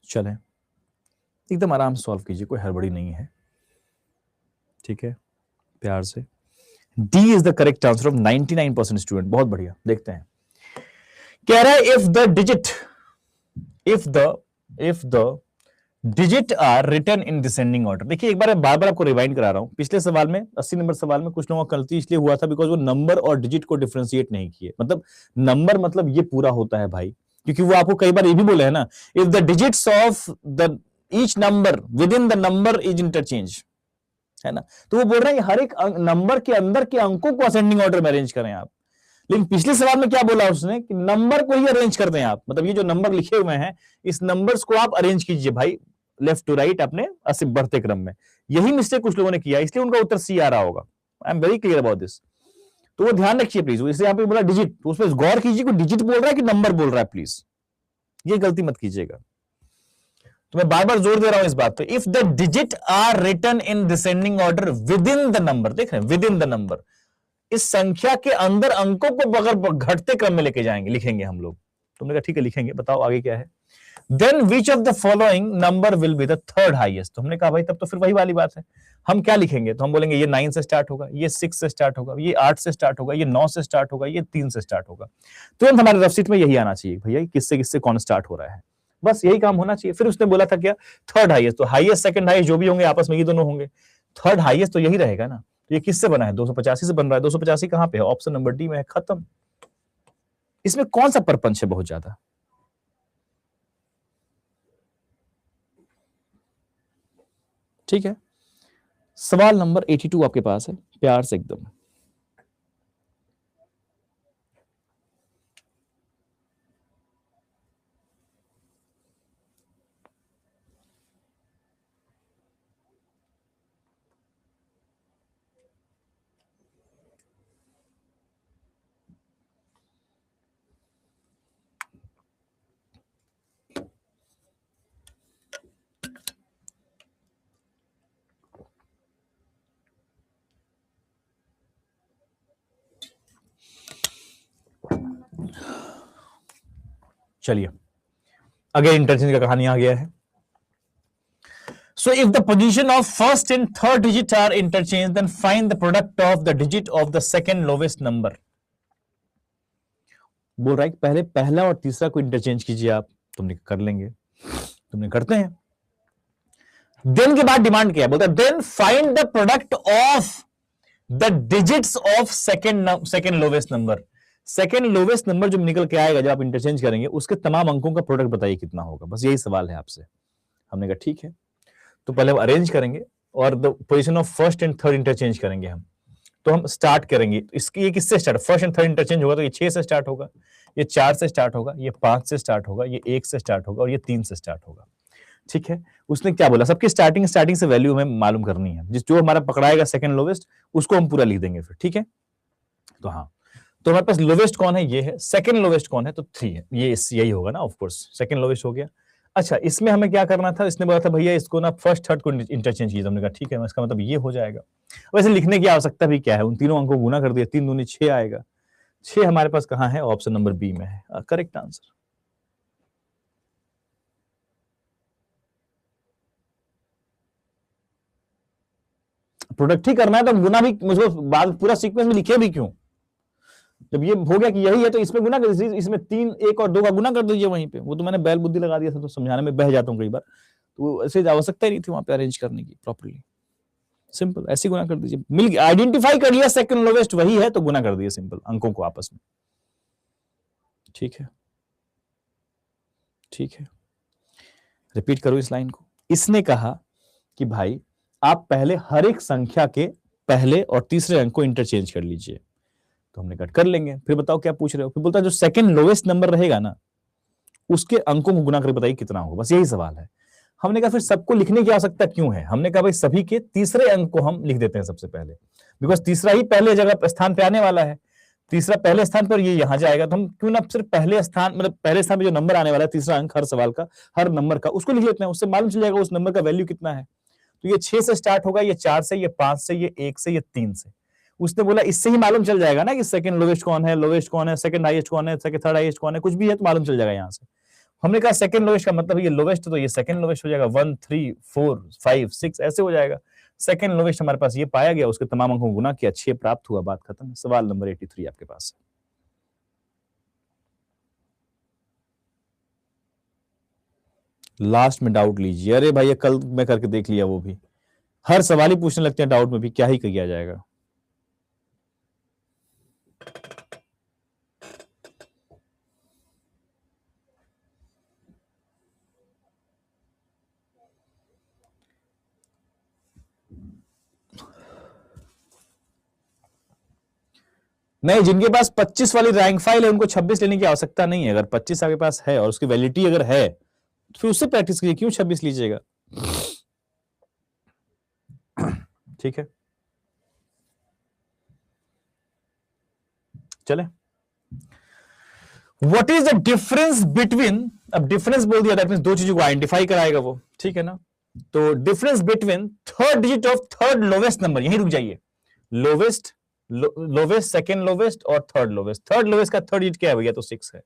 चले, एकदम आराम से सॉल्व कीजिए, कोई हड़बड़ी नहीं है। ठीक है, प्यार से। D is the correct answer of 99% student. बहुत बढ़िया, देखते हैं। कह रहा है if the digit are written in descending order. देखिए, एक बार बार बार आपको रिवाइंड करा रहा हूं। पिछले सवाल में 80 नंबर सवाल में कुछ लोगों का गलती इसलिए हुआ था बिकॉज वो नंबर और डिजिट को डिफरेंशिएट नहीं किए। मतलब नंबर मतलब ये पूरा होता है भाई, क्योंकि वो आपको कई बार ये भी बोले है ना, if the digits of the each number with in the number is interchange, है ना, तो वो बोल रहे हैं कि हर एक नंबर के अंदर के अंकों को असेंडिंग ऑर्डर में अरेंज करें आप। लेकिन पिछले सवाल में क्या बोला उसने कि नंबर को ही अरेंज कर दें आप, मतलब ये जो नंबर लिखे हुए हैं इस नंबर्स को आप अरेंज कीजिए भाई लेफ्ट टू राइट अपने ऐसे बढ़ते क्रम में। यही मिस्टेक कुछ लोगों ने किया, इसलिए उनका उत्तर सी आ रहा होगा। I am very clear about this, तो वो ध्यान रखिए प्लीज। इसे यहाँ पे बोला डिजिट, तो उसमें गौर कीजिए कि डिजिट बोल रहा है कि नंबर बोल रहा है, प्लीज ये गलती मत कीजिएगा। तो मैं बार बार जोर दे रहा हूं इस बात पे, if the digit are written in descending order with in the number, देख रहे हैं विद इन द नंबर, इस संख्या के अंदर अंकों को अगर घटते क्रम में लेके जाएंगे, लिखेंगे हम लोग। तुमने कहा ठीक है लिखेंगे, बताओ आगे क्या है। Then which of the following number will be the third highest, तो हमने कहा भाई तब तो फिर वही वाली बात है, हम क्या लिखेंगे, तो हम बोलेंगे ये 9 से स्टार्ट होगा, ये 6 से स्टार्ट होगा, ये 8 से स्टार्ट होगा, ये 9 से स्टार्ट होगा, ये 3 से स्टार्ट होगा। तुरंत हमारे रफ सीट में यही आना चाहिए भैया, किससे किससे कौन स्टार्ट हो रहा है, बस यही काम होना चाहिए। फिर उसने बोला था क्या, थर्ड हाईएस्ट, तो हाईएस्ट सेकंड हाईएस्ट जो भी होंगे आपस में ये दोनों होंगे, थर्ड हाईएस्ट तो यही रहेगा ना। तो ये किससे बना है, 285 से बन रहा है, 285 कहां पे है, ऑप्शन नंबर डी में है, खत्म। इसमें कौन सा परपंच है बहुत ज्यादा। ठीक है, सवाल नंबर 82 आपके पास है, प्यार से एकदम। चलिए अगेन इंटरचेंज का कहानी आ गया है। So if the position of first and third digit are interchanged, then find the product of the digit of the second lowest number. बोल रहा है कि पहले पहला और तीसरा को इंटरचेंज कीजिए आप, तुमने कर लेंगे, तुमने करते हैं। देन के बाद डिमांड किया, बोलता है then find the product of the digits of second lowest number. Second lowest number जो निकल के आएगा जब आप इंटरचेंज करेंगे उसके तमाम अंकों का प्रोडक्ट बताइए कितना होगा, बस यही सवाल है आपसे। हमने कहा ठीक है, तो पहले हम अरेंज करेंगे और the position of first and third interchange करेंगे हम। तो हम स्टार्ट करेंगे, इसकी ये किससे start, first and third interchange होगा तो ये 6 से स्टार्ट होगा, ये 4 से स्टार्ट होगा, ये 5 से स्टार्ट होगा, ये 1 से स्टार्ट होगा और ये 3 से स्टार्ट होगा। ठीक है, उसने क्या बोला, सबकी स्टार्टिंग से वैल्यू हमें मालूम करनी है, जिस जो हमारा पकड़ाएगा सेकंड लोवेस्ट उसको हम पूरा लिख देंगे फिर। ठीक है, तो हाँ, तो हमारे पास लोवेस्ट कौन है, ये है। सेकंड लोवेस्ट कौन है, तो 3 है, ये यही होगा ना, ऑफ कोर्स सेकंड लोवेस्ट हो गया। अच्छा, इसमें हमें क्या करना था, इसने बोला था भैया इसको ना फर्स्ट थर्ड को इंटरचेंज कीजिए, हमने कहा ठीक है, इसका मतलब ये हो जाएगा। वैसे लिखने की आवश्यकता भी क्या है, उन तीनों अंकों को गुना कर दिया, 3 दूनी 6 आएगा। 6 हमारे पास कहां है, ऑप्शन नंबर बी में है, करेक्ट आंसर। प्रोडक्ट ही करना है तो गुना भी मुझको बाद पूरा सीक्वेंस में लिखे भी क्यों, जब ये हो गया कि यही है तो इसमें गुना कर दीजिए, इसमें 3 1 और 2 का गुना कर दीजिए वहीं पे। वो तो मैंने बैल बुद्धि लगा दिया था, तो समझाने में बह जाता हूँ कई बार, तो ऐसे आवश्यकता ही नहीं थी वहां पे अरेंज करने की प्रॉपर्ली। सिंपल ऐसे गुना कर दीजिए, मिल गया, आइडेंटिफाई कर लिया सेकंड लोवेस्ट वही है तो गुना कर दिए सिंपल अंकों को आपस में। ठीक है, ठीक है, रिपीट करो इस लाइन को। इसने कहा कि भाई आप पहले हर एक संख्या के पहले और तीसरे अंक को इंटरचेंज कर लीजिए, तो हमने कट कर लेंगे। फिर बताओ क्या पूछ रहे हो, फिर बोलता है जो सेकंड लोवेस्ट नंबर रहेगा ना उसके अंकों को गुना करके बताइए कितना होगा, बस यही सवाल है। हमने कहा फिर सबको लिखने की आवश्यकता क्यों है, हमने कहा भाई सभी के तीसरे अंक को हम लिख देते हैं सबसे पहले, बिकॉज तीसरा ही पहले जगह स्थान पे आने वाला है, तीसरा पहले स्थान पर ये यहां जाएगा, तो हम क्यों ना सिर्फ पहले स्थान, मतलब पहले स्थान पे जो नंबर आने वाला है तीसरा अंक हर सवाल का, हर नंबर का, उसको लिख लेते हैं, उससे मालूम चल जाएगा उस नंबर का वैल्यू कितना है। तो ये 6 से स्टार्ट होगा, ये 4 से, ये 5 से, ये 1 से, ये 3 से। उसने बोला इससे ही मालूम चल जाएगा ना कि सेकंड लोवेस्ट कौन है, लोवेस्ट कौन है, सेकंड हाईएस्ट कौन है, सेकंड थर्ड हाईएस्ट कौन है, कुछ भी है तो मालूम चल जाएगा यहां से। हमने कहा सेकंड लोवेस्ट का मतलब ये लोवेस्ट, तो ये सेकंड लोवेस्ट हो जाएगा, 1 3 4 5 6 ऐसे हो जाएगा। सेकंड लोवेस्ट हमारे पास ये पाया गया, उसके तमाम अंकों को गुना किया, 6 प्राप्त हुआ, बात खत्म। सवाल नंबर 83 आपके पास है। लास्ट में डाउट लीजिए, अरे भाई कल मैं करके देख लिया, वो भी हर सवाल ही पूछने लगते हैं डाउट में भी, क्या ही किया जाएगा। नहीं, जिनके पास 25 वाली रैंक फाइल है उनको 26 लेने की आवश्यकता नहीं है। अगर 25 आपके पास है और उसकी वैलिडिटी अगर है तो फिर उससे प्रैक्टिस कीजिए, क्यों 26 लीजिएगा? ठीक है, चले। What is the difference between, अब डिफरेंस बोल दिया दैट मींस दो चीजों को आइडेंटिफाई कराएगा वो, ठीक है ना। तो difference between third digit of third lowest number, यहीं रुक जाइए। लोवेस्ट, लोवेस्ट, सेकंड लोवेस्ट और थर्ड लोवेस्ट। थर्ड लोवेस्ट का थर्ड डिजिट क्या है भैया? तो 6 है।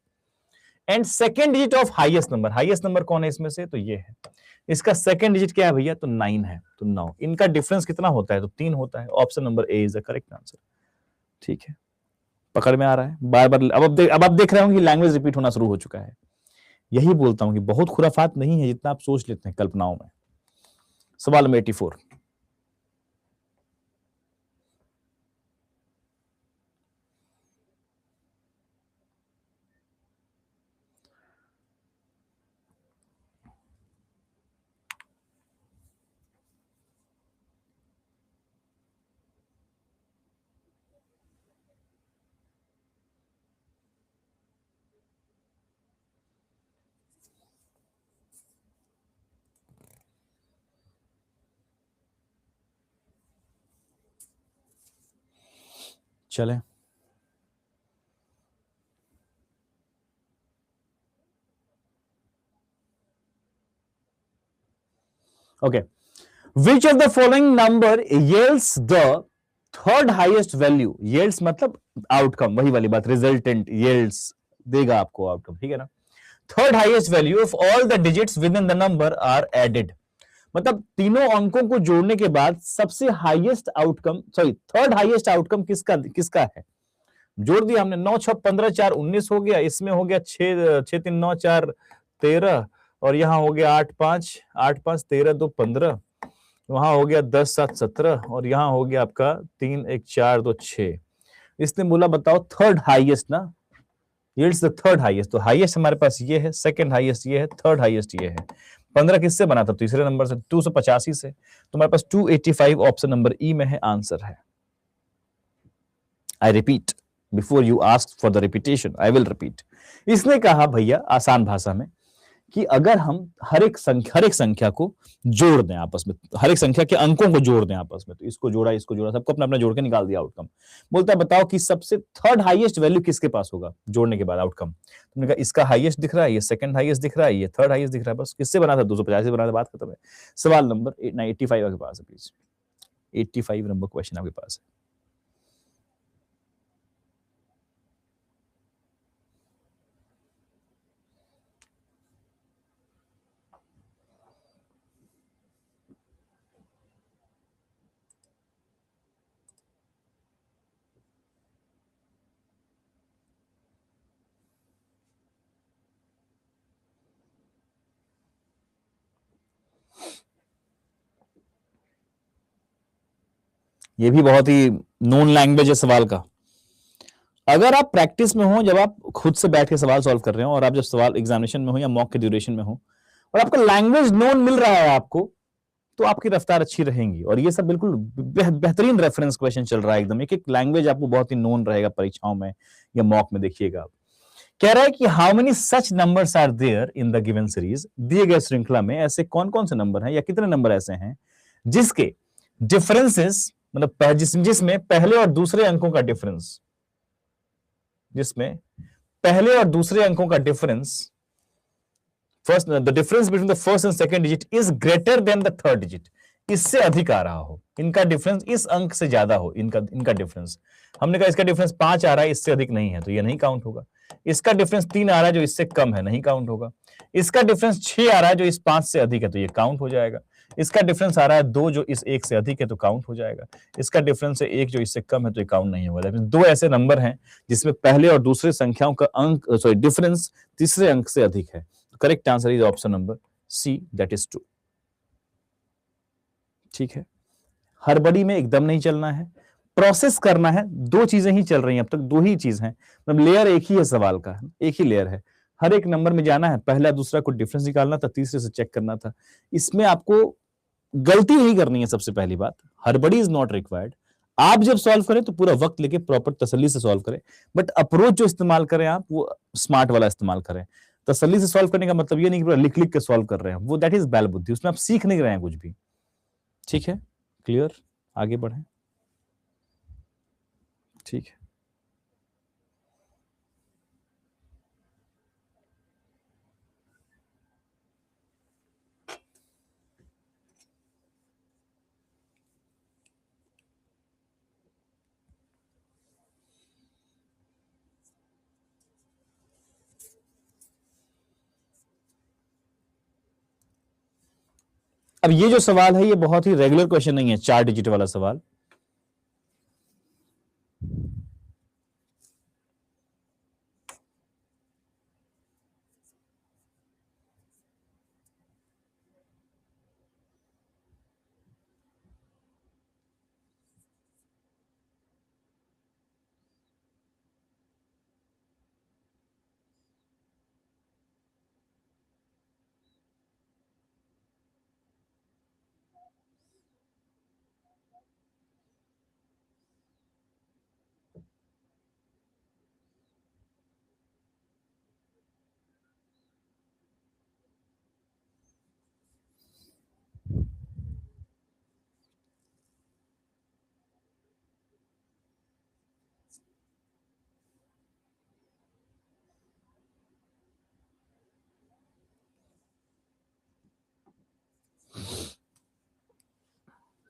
And second digit of highest number, highest number कौन है इसमें से? तो ये है। इसका सेकंड डिजिट क्या है भैया? तो 9 है। तो 9, इनका डिफरेंस कितना होता है? तो 3 होता है। Option number A is the correct answer. ठीक है, पकड़ में आ रहा है? बार बार अब आप देख रहे होंगे कि लैंग्वेज रिपीट होना शुरू हो चुका है। यही बोलता हूं कि बहुत खुराफात नहीं है जितना आप सोच लेते हैं कल्पनाओं में। सवाल नंबर 84। चले, okay. Which of the following number yields the third highest value? yields मतलब आउटकम, वही वाली बात, रिजल्टेंट yields देगा आपको आउटकम, ठीक है ना। Third highest value of all the digits with in the number are added, मतलब तीनों अंकों को जोड़ने के बाद सबसे highest outcome, sorry third highest outcome किसका किसका है? जोड़ दिया हमने, 9 6 15 4 19 हो गया, इसमें हो गया 6 6 3 9 4 13, और यहां हो गया 8 5 13 2 15, वहां हो गया 10 7 17, और यहां हो गया आपका 3 1 4 2 6। इसने बोला बताओ थर्ड हाईएस्ट ना, yields द थर्ड हाईएस्ट। तो हाईएस्ट हमारे पास ये है, सेकंड हाईएस्ट ये है, थर्ड हाईएस्ट ये है। 15 किससे बना था? तीसरे नंबर से, 285 से। तो हमारे पास 285 ऑप्शन नंबर ई में है, आंसर है। I repeat, before you ask for the repetition I will repeat. इसने कहा भैया आसान भाषा में कि अगर हम हर एक संख्या को जोड़ दें आपस में, हर एक संख्या के अंकों को जोड़ दें आपस में, तो इसको जोड़ा सबको अपना अपना जोड़ के निकाल दिया आउटकम। बोलता है बताओ कि सबसे थर्ड हाईएस्ट वैल्यू किसके पास होगा जोड़ने के बाद आउटकम? तुमने कहा इसका हाईएस्ट दिख रहा है, ये सेकंड हाईएस्ट दिख रहा है, ये थर्ड हाईएस्ट दिख रहा है, बस किससे बना था? 250 से बना था, बात खत्म है। सवाल नंबर 85 आपके पास है, प्लीज 85 नंबर क्वेश्चन आपके पास है। ये भी बहुत ही नोन लैंग्वेज है सवाल का। अगर आप प्रैक्टिस में हो, जब आप खुद से बैठ के सवाल सॉल्व कर रहे हो, और आप जब सवाल एग्जामिनेशन में हो या मॉक के ड्यूरेशन में हो, और आपको लैंग्वेज नोन मिल रहा है आपको, तो आपकी रफ्तार अच्छी रहेगी। और ये सब बिल्कुल बेहतरीन रेफरेंस क्वेश्चन चल रहा है एकदम, एक एक लैंग्वेज आपको बहुत ही नोन रहेगा परीक्षाओं में या मॉक में। देखिएगा, कह रहा है कि how many such numbers are there in the given series, दिए गए श्रृंखला में ऐसे कौन कौन से नंबर हैं या कितने नंबर ऐसे हैं जिसके डिफरेंसेस, मतलब जिसमें पहले और दूसरे अंकों का डिफरेंस, जिसमें पहले और दूसरे अंकों का difference, first the difference between the first and second digit is greater than the third digit, इससे अधिक आ रहा हो, इनका डिफरेंस इस अंक से ज्यादा हो, इनका डिफरेंस। हमने कहा इसका डिफरेंस 5 आ रहा है, इससे अधिक नहीं है, तो ये नहीं काउंट होगा। इसका डिफरेंस 3 आ रहा है जो इससे कम है, नहीं काउंट होगा। इसका डिफरेंस 6 आ रहा है जो इस 5 से अधिक है, तो ये काउंट हो जाएगा। इसका डिफरेंस आ रहा है 2 जो इस 1 से अधिक है, तो काउंट हो जाएगा। इसका डिफरेंस है 1 जो इससे कम है, तो ये काउंट नहीं होगा। लेकिन 2 ऐसे नंबर हैं जिसमें पहले और दूसरे संख्याओं का अंक, सॉरी डिफरेंस तीसरे अंक से अधिक है। Correct answer is option number C, that is 2। ठीक है, हड़बड़ी में एकदम नहीं चलना है, प्रोसेस करना है। दो चीजें ही चल रही हैं अब तक, दो ही चीज हैं, मतलब लेयर एक ही है सवाल का, एक ही लेयर है। हर एक नंबर में जाना है, पहला दूसरा को डिफरेंस निकालना था, तीसरे से चेक करना था। इसमें आपको गलती नहीं करनी है। सबसे पहली बात, हड़बड़ी इज नॉट रिक्वायर्ड। आप जब सॉल्व करें तो पूरा वक्त लेके प्रॉपर तसल्ली से सॉल्व करें, बट अप्रोच जो इस्तेमाल करें आप वो स्मार्ट वाला इस्तेमाल करें। तसल्ली से सॉल्व करने का मतलब ये नहीं कि पूरा लिख लिख के सॉल्व कर रहे हैं, वो दैट इज बैल बुद्धि, उसमें आप सीख नहीं रहे हैं कुछ भी। ठीक है, क्लियर, आगे बढ़ें। ठीक है, अब ये जो सवाल है ये बहुत ही रेगुलर क्वेश्चन नहीं है, 4 डिजिट वाला सवाल।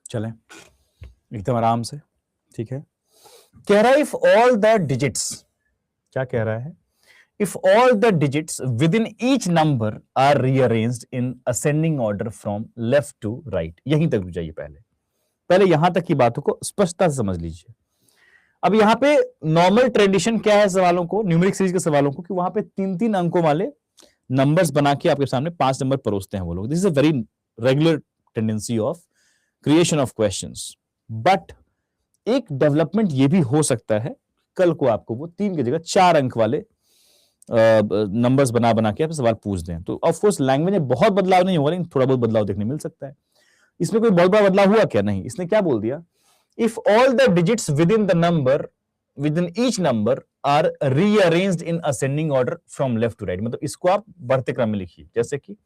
चलें एकदम आराम से। ठीक है, कह रहा है इफ ऑल द डिजिट्स, क्या कह रहा है, if all the digits within each number are rearranged in ascending order from left to right। यहीं तक रुक जाइए, पहले पहले यहां तक की बातों को स्पष्टता से समझ लीजिए। अब यहां पे नॉर्मल ट्रेडिशन क्या है सवालों को, न्यूमेरिक सीरीज के सवालों को, कि वहां पे 3-3 अंकों वाले नंबर्स बना के आपके सामने 5 नंबर परोसते हैं वो लोग। This is a very regular tendency of creation of questions. But एक डेवलपमेंट ये भी हो सकता है, कल को आपको वो 3 की जगह 4 अंक वाले नंबर्स बना बना के आप सवाल पूछ दें। तो ऑफ कोर्स लैंग्वेज में बहुत बदलाव नहीं होगा, लेकिन थोड़ा बहुत बदलाव देखने मिल सकता है। इसमें कोई बहुत बड़ा बदलाव हुआ क्या? नहीं। इसने क्या बोल दिया, if all the digits with in the number, with in each number are rearranged in ascending order from left to right. मतलब इसको आप बढ़ते क्रम में लिखिए। जैसे कि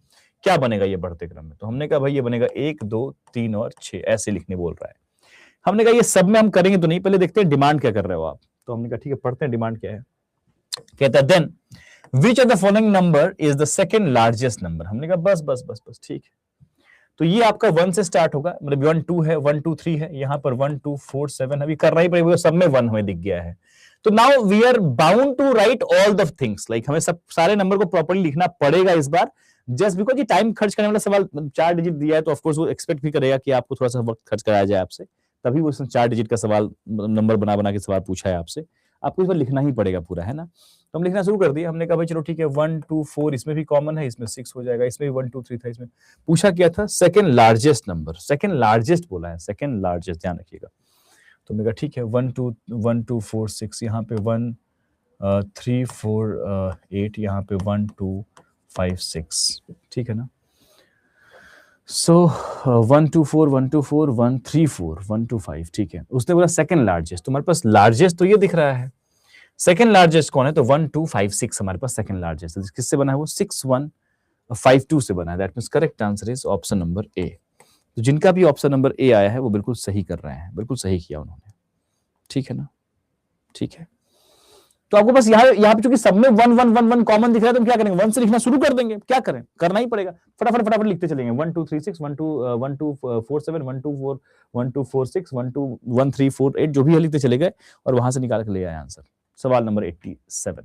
क्या बनेगा ये बढ़ते क्रम में? तो हमने कहा भाई ये बनेगा 1 2 3 और 6, ऐसे लिखने बोल रहा है। हमने कहा ये सब में हम करेंगे तो नहीं, पहले देखते हैं डिमांड क्या कर रहे हो आप। तो हमने कहा ठीक है, पढ़ते हैं डिमांड क्या है। कहता है then which of the following number is the second largest number. हमने कहा बस बस बस बस ठीक है। तो ये आपका 1 से स्टार्ट होगा, मतलब 1 2 है, 1 2 3 है, यहां पर 1 2 4 7 अभी कर रहा ही पड़ेगा, सब में 1 हमें दिख गया है। तो now we are bound to write all the things, like हमें सब सारे नंबर को प्रॉपर्ली लिखना पड़ेगा इस बार, जस्ट बिकॉज ये टाइम खर्च करने वाला सवाल 4 डिजिट दिया है, तो ऑफकोर्स वो एक्सपेक्ट भी करेगा कि आपको थोड़ा सा वक्त खर्च कराया जाए आपसे, तभी वो 4 डिजिट का सवाल नंबर बना बना के सवाल पूछा है आपसे। आपको इस बार लिखना ही पड़ेगा पूरा, है ना। तो हम लिखना शुरू कर दिया। हमने कहा भाई चलो ठीक है, 1 2 4 इसमें भी कॉमन है, इसमें 6 हो जाएगा, इसमें भी 1 2 3 था, इसमें पूछा क्या था, second largest number, second largest बोला है, सेकंड लार्जेस्ट, ध्यान रखिएगा। तो मैंने कहा ठीक है, 1 2 4 6, यहाँ पे 1 3 4 8, यहाँ पे 1 2 5 6, ठीक है ना। सो 1 2 4 1 2 4 1 3 4 1 2 5, ठीक है। उसने बोला सेकंड लार्जेस्ट, तो हमारे पास लार्जेस्ट तो ये दिख रहा है, सेकंड लार्जेस्ट कौन है, तो 1 2 5 6 हमारे पास सेकंड लार्जेस्ट है। किससे बना है वो, 6 1 5 2 से बना है। That means correct answer is option number A. तो जिनका भी ऑप्शन नंबर ए आया है वो बिल्कुल सही कर रहे हैं, बिल्कुल सही किया उन्होंने, ठीक है ना। ठीक है, तो आपको बस यहाँ पे चूंकि सब में 1 1 1 1 कॉमन दिख रहा है, तो हम क्या करेंगे, 1 से लिखना शुरू कर देंगे। क्या करें, करना ही पड़ेगा, फटाफट फटाफट लिखते चलेंगे। 1 2 3 6 1 2 1 2 4 7 1 2 4 1 2 4 6 1 2 1 3 4 8, जो भी है लिखते चले गए और वहां से निकाल के ले आए आंसर। सवाल नंबर 87।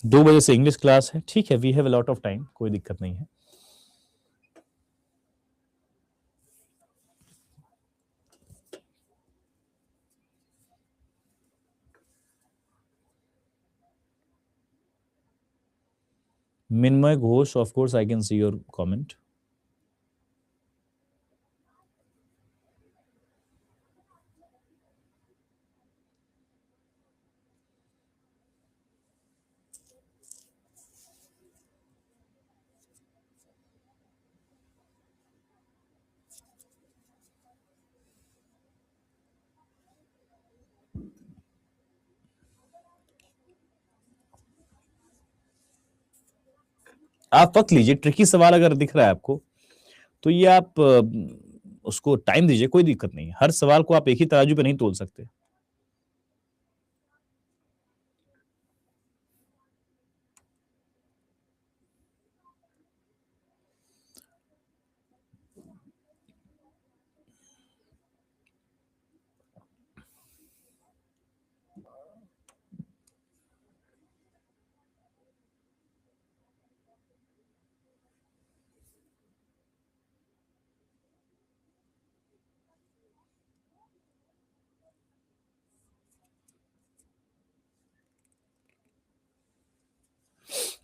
दो बजे से इंग्लिश क्लास है, ठीक है, we have a lot of time, कोई दिक्कत नहीं है। Minmay Ghosh, of course, I can see your comment. आप वक्त लीजिए, ट्रिकी सवाल अगर दिख रहा है आपको तो ये आप उसको टाइम दीजिए, कोई दिक्कत नहीं है। हर सवाल को आप एक ही तराजू पे नहीं तोल सकते।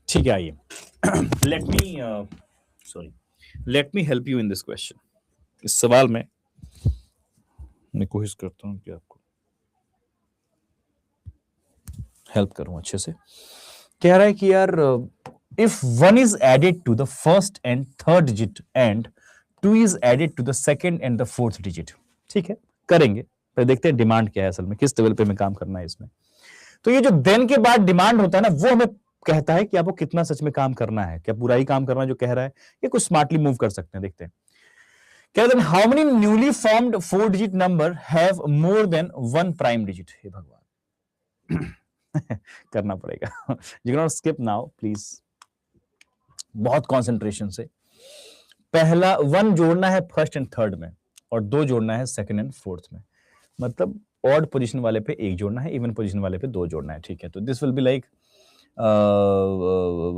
ठीक है, आइए। Let me sorry let me help you in this question. इस सवाल में मैं कोशिश करता हूँ कि आपको हेल्प करूं अच्छे से। कह रहा है कि यार if one is added to the first and third digit and two is added to the second and the fourth digit. ठीक है, करेंगे, पर देखते हैं डिमांड क्या है, असल में किस लेवल पे हमें काम करना है इसमें। तो ये जो देन के बाद डिमांड होता है ना, वो हमें कहता है कि आपको कितना सच में काम करना है, क्या पूरा ही काम करना है जो कह रहा है, ये कुछ स्मार्टली मूव कर सकते हैं। देखते हैं क्या, then how many newly formed 4 digit number have more than 1 prime digit. हे भगवान करना पड़ेगा। You cannot skip now please, बहुत कंसंट्रेशन से। पहला 1 जोड़ना है फर्स्ट एंड थर्ड में, और 2 जोड़ना है सेकंड एंड फोर्थ में। मतलब ऑड पोजीशन वाले पे 1 जोड़ना है, इवन पोजीशन वाले पे 2 जोड़ना है। ठीक है, तो दिस विल बी लाइक,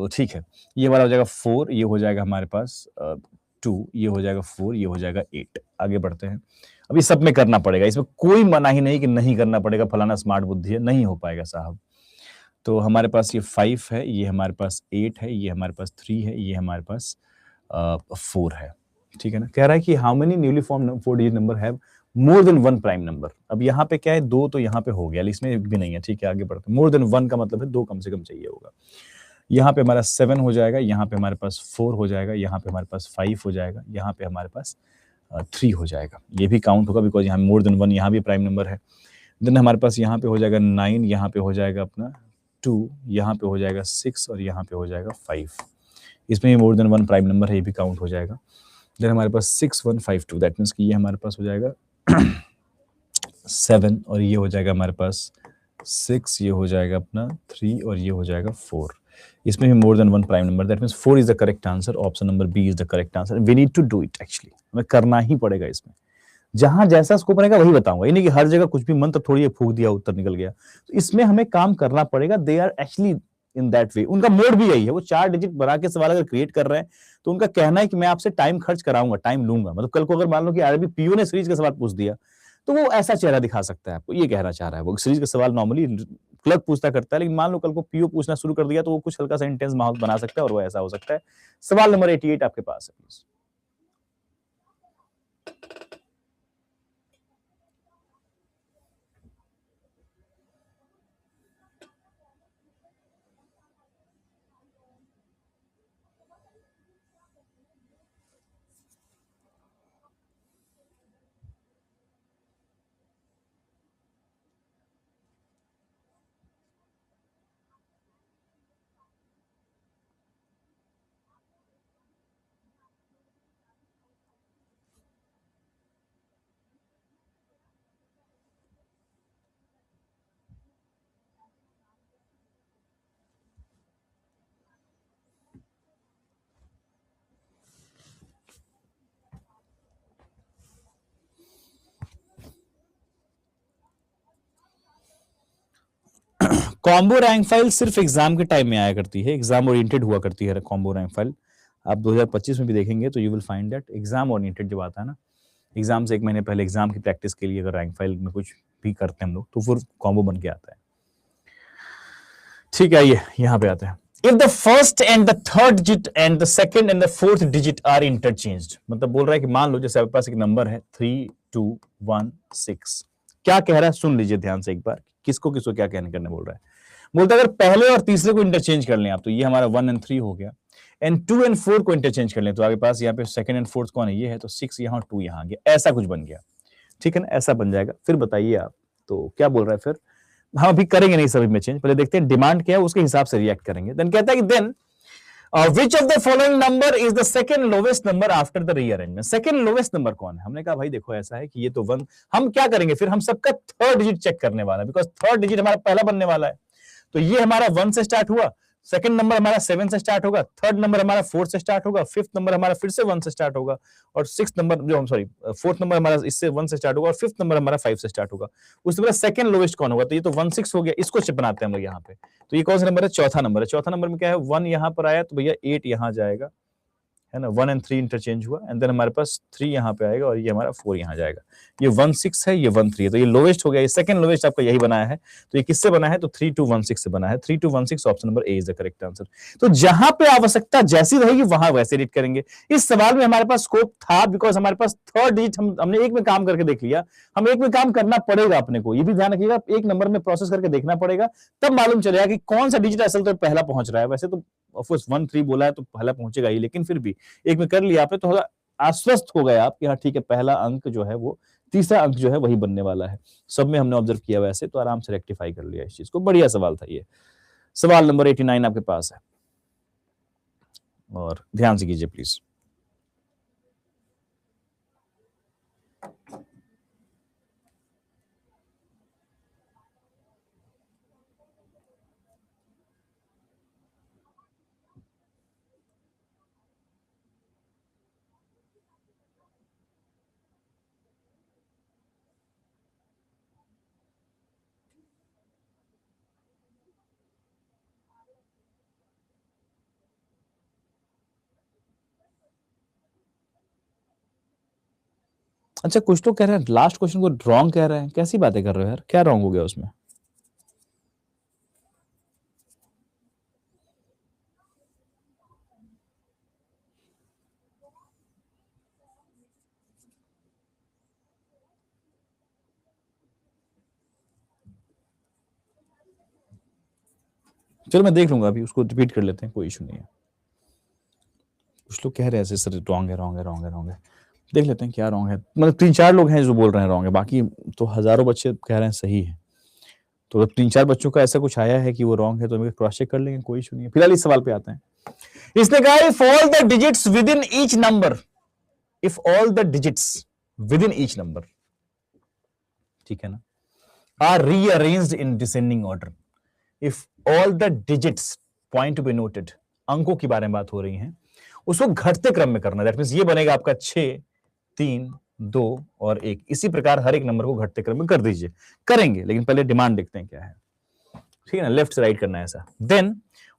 ठीक है, ये वाला हो जाएगा 4, ये हो जाएगा हमारे पास 2, ये हो जाएगा 4, ये हो जाएगा 8। आगे बढ़ते हैं। अभी सब में करना पड़ेगा, इसमें कोई मनाही नहीं कि नहीं करना पड़ेगा, फलाना स्मार्ट बुद्धि है, नहीं हो पाएगा साहब। तो हमारे पास ये 5 है, ये हमारे पास 8 है, ये हमारे पास 3 है, ये हमारे पास 4 है। ठीक है ना, कह रहा है कि how many newly form 4 digit number have more than 1 prime number. अब यहाँ पे क्या है, 2 तो यहाँ पे हो गया, इसमें एक भी नहीं है। ठीक है, आगे बढ़ते हैं। मोर देन 1 का मतलब है 2 कम से कम चाहिए होगा। यहाँ पे हमारा 7 हो जाएगा, यहाँ पे हमारे पास 4 हो जाएगा, यहाँ पे हमारे पास 5 हो जाएगा, यहाँ पे हमारे पास 3 हो जाएगा। ये भी काउंट होगा बिकॉज यहाँ मोर देन 1, यहाँ भी प्राइम नंबर है। देन हमारे पास यहाँ पे हो जाएगा 9, यहाँ पे हो जाएगा अपना 2, यहाँ पे हो जाएगा 6 और यहाँ पे हो जाएगा 5। इसमें मोर देन 1 प्राइम नंबर है, ये भी काउंट हो जाएगा। देन हमारे पास 6 1 5 2, दैट मीन्स कि ये हमारे पास हो जाएगा 7 और ये हो जाएगा हमारे पास 6, ये हो जाएगा अपना 3 और ये हो जाएगा 4। इसमें भी more than 1 prime number, that means 4 is the correct answer. Option number B is the correct answer. We need to do it, actually हमें करना ही पड़ेगा। इसमें जहां जैसा स्कोप रहेगा वही बताऊंगा, यानी कि हर जगह कुछ भी मंत्र थोड़ी फूक दिया उत्तर निकल गया। तो इसमें हमें काम करना पड़ेगा। They are actually in that way, उनका मोड भी यही है। वो 4 डिजिट बना के सवाल अगर क्रिएट कर रहे हैं तो उनका कहना है कि मैं आपसे टाइम खर्च कराऊंगा, टाइम लूंगा। मतलब कल को अगर मान लो कि आरबी पीओ ने सीरीज का सवाल पूछ दिया तो वो ऐसा चेहरा दिखा सकता है आपको, ये कहना चाह रहा है वो। सीरीज का सवाल नॉर्मली क्लर्क पूछता करता है, लेकिन मान लो कल को पीओ पूछना शुरू कर दिया तो वो कुछ हल्का सा इंटेंस माहौल बना सकता है और वो ऐसा हो सकता है। सवाल नंबर 88 आपके पास है प्लीज। कॉम्बो रैंक फाइल सिर्फ एग्जाम के टाइम में आया करती है, एग्जाम ओरिएंटेड हुआ करती है कॉम्बो रैंक फाइल। आप 2025 में भी देखेंगे तो you will find that exam oriented जब आता है ना, एग्जाम से 1 महीने पहले एग्जाम की प्रैक्टिस के लिए अगर रैंक फाइल में कुछ भी करते हैं हम लोग तो फिर कॉम्बो बन के आता है। ठीक है, ये यहाँ पे आता है। If the first and the third digit and the second and the fourth digit are interchanged, मतलब बोल रहा है कि मान लो जैसे आपके पास एक नंबर है 3 2 1 6, क्या कह रहा है सुन लीजिए ध्यान से एक बार, किसको किसको क्या कहने करने बोल रहा है। बोलता है अगर पहले और तीसरे को इंटरचेंज कर लें आप, तो ये हमारा 1 एंड 3 हो गया, एंड 2 एंड 4 को इंटरचेंज कर लें तो आपके पास यहाँ पे सेकंड एंड फोर्थ कौन है, ये है, तो 6 यहाँ 2 यहाँ आ गया, ऐसा कुछ बन गया। ठीक है ना, ऐसा बन जाएगा। फिर बताइए आप तो क्या बोल रहा है फिर। हम अभी करेंगे नहीं सभी में चेंज, पहले देखते हैं डिमांड क्या है, उसके हिसाब से रिएक्ट करेंगे। देन कहता है कि then which of the following number is the second lowest number after the rearrangement? Second lowest number कौन है? हमने कहा भाई देखो ऐसा है कि ये तो वन, हम क्या करेंगे फिर, हम सबका थर्ड डिजिट चेक करने वाला है, बिकॉज थर्ड डिजिट हमारा पहला बनने वाला है। तो ये हमारा 1 से स्टार्ट हुआ, सेकंड नंबर हमारा 7 से स्टार्ट होगा, थर्ड नंबर हमारा 4 से स्टार्ट होगा, फिफ्थ नंबर हमारा फिर से 1 से स्टार्ट होगा, और सिक्स नंबर जो सॉरी फोर्थ नंबर हमारा इससे 1 से स्टार्ट होगा, और फिफ्थ नंबर हमारा 5 से स्टार्ट होगा। उसके बाद सेकंड लोवेस्ट कौन होगा? तो ये तो 1 6 हो गया, इसको चेक बनाते हैं हम लोग यहाँ पे। तो ये कौन सा नंबर है? चौथा नंबर है। चौथा नंबर में क्या है? 1 यहाँ पर आया तो भैया 8 यहाँ जाएगा, है ना, 1 और 3 इंटरचेंज हुआ, एंड देन हमारे पास 3 यहाँ पे आएगा, और ये हमारा 4 यहाँ जाएगा। ये 1 6 है, ये 1 3 है, तो ये लोवेस्ट हो गया। ये सेकंड लोवेस्ट आपका यही बनाया है। तो ये किससे बना है? तो 3 2 1 6 से बना है। 3 2 1 6 option number A is the correct answer. तो जहां पे आवश्यकता जैसी रहेगी वहां वैसे एडिट करेंगे। इस सवाल में हमारे पास स्कोप था, बिकॉज हमारे पास थर्ड डिजिट हमने एक में काम करके देख लिया। हम एक में काम करना पड़ेगा अपने को, ये भी ध्यान रखिएगा, एक नंबर में प्रोसेस करके देखना पड़ेगा, तब मालूम चलेगा कि कौन सा डिजिट असल तो पहला पहुंच रहा है। वैसे तो ऑफकोर्स 1 3 बोला है तो पहला पहुंचेगा ही, लेकिन फिर भी एक में कर लिया आपने तो थोड़ा आश्वस्त हो गए आप कि हाँ ठीक है, पहला अंक जो है वो तीसरा अंक जो है वही बनने वाला है। सब में हमने ऑब्जर्व किया वैसे, तो आराम से रेक्टिफाई कर लिया इस चीज को। बढ़िया सवाल था ये। सवाल नंबर 89 आपके पास है, और ध्यान से कीजिए प्लीज। अच्छा, कुछ तो कह रहे हैं लास्ट क्वेश्चन को रॉन्ग कह रहे हैं। कैसी बातें कर रहे हो यार, क्या रॉन्ग हो गया उसमें? चलो मैं देख लूंगा, अभी उसको रिपीट कर लेते हैं, कोई इशू नहीं है। कुछ लोग कह रहे हैं ऐसे सर रॉन्ग है, रॉन्ग है, रॉन्ग है, रॉन्ग है। देख लेते हैं क्या रॉन्ग है। मतलब 3 4 लोग हैं जो बोल रहे हैं रॉन्ग है, बाकी तो हजारों बच्चे कह रहे हैं सही है। तो अगर 3 4 बच्चों का ऐसा कुछ आया है कि वो रॉन्ग है तो हम क्रॉस चेक कर लेंगे, कोई इशू नहीं है। फिलहाल इस सवाल पे आते हैं। इसने कहा if all the digits with in each number, if all the digits with in each number, ठीक है ना, are rearranged in descending order, if all the digits, point to be noted, अंकों की बारे में बात हो रही है, उसको घटते क्रम में करना। दैट मींस ये बनेगा आपका 6 3 2 और 1, इसी प्रकार हर एक नंबर को घटते क्रम में कर दीजिए। करेंगे, लेकिन पहले डिमांड देखते हैं क्या है, ठीक है ना, लेफ्ट से राइट करना है ऐसा। Then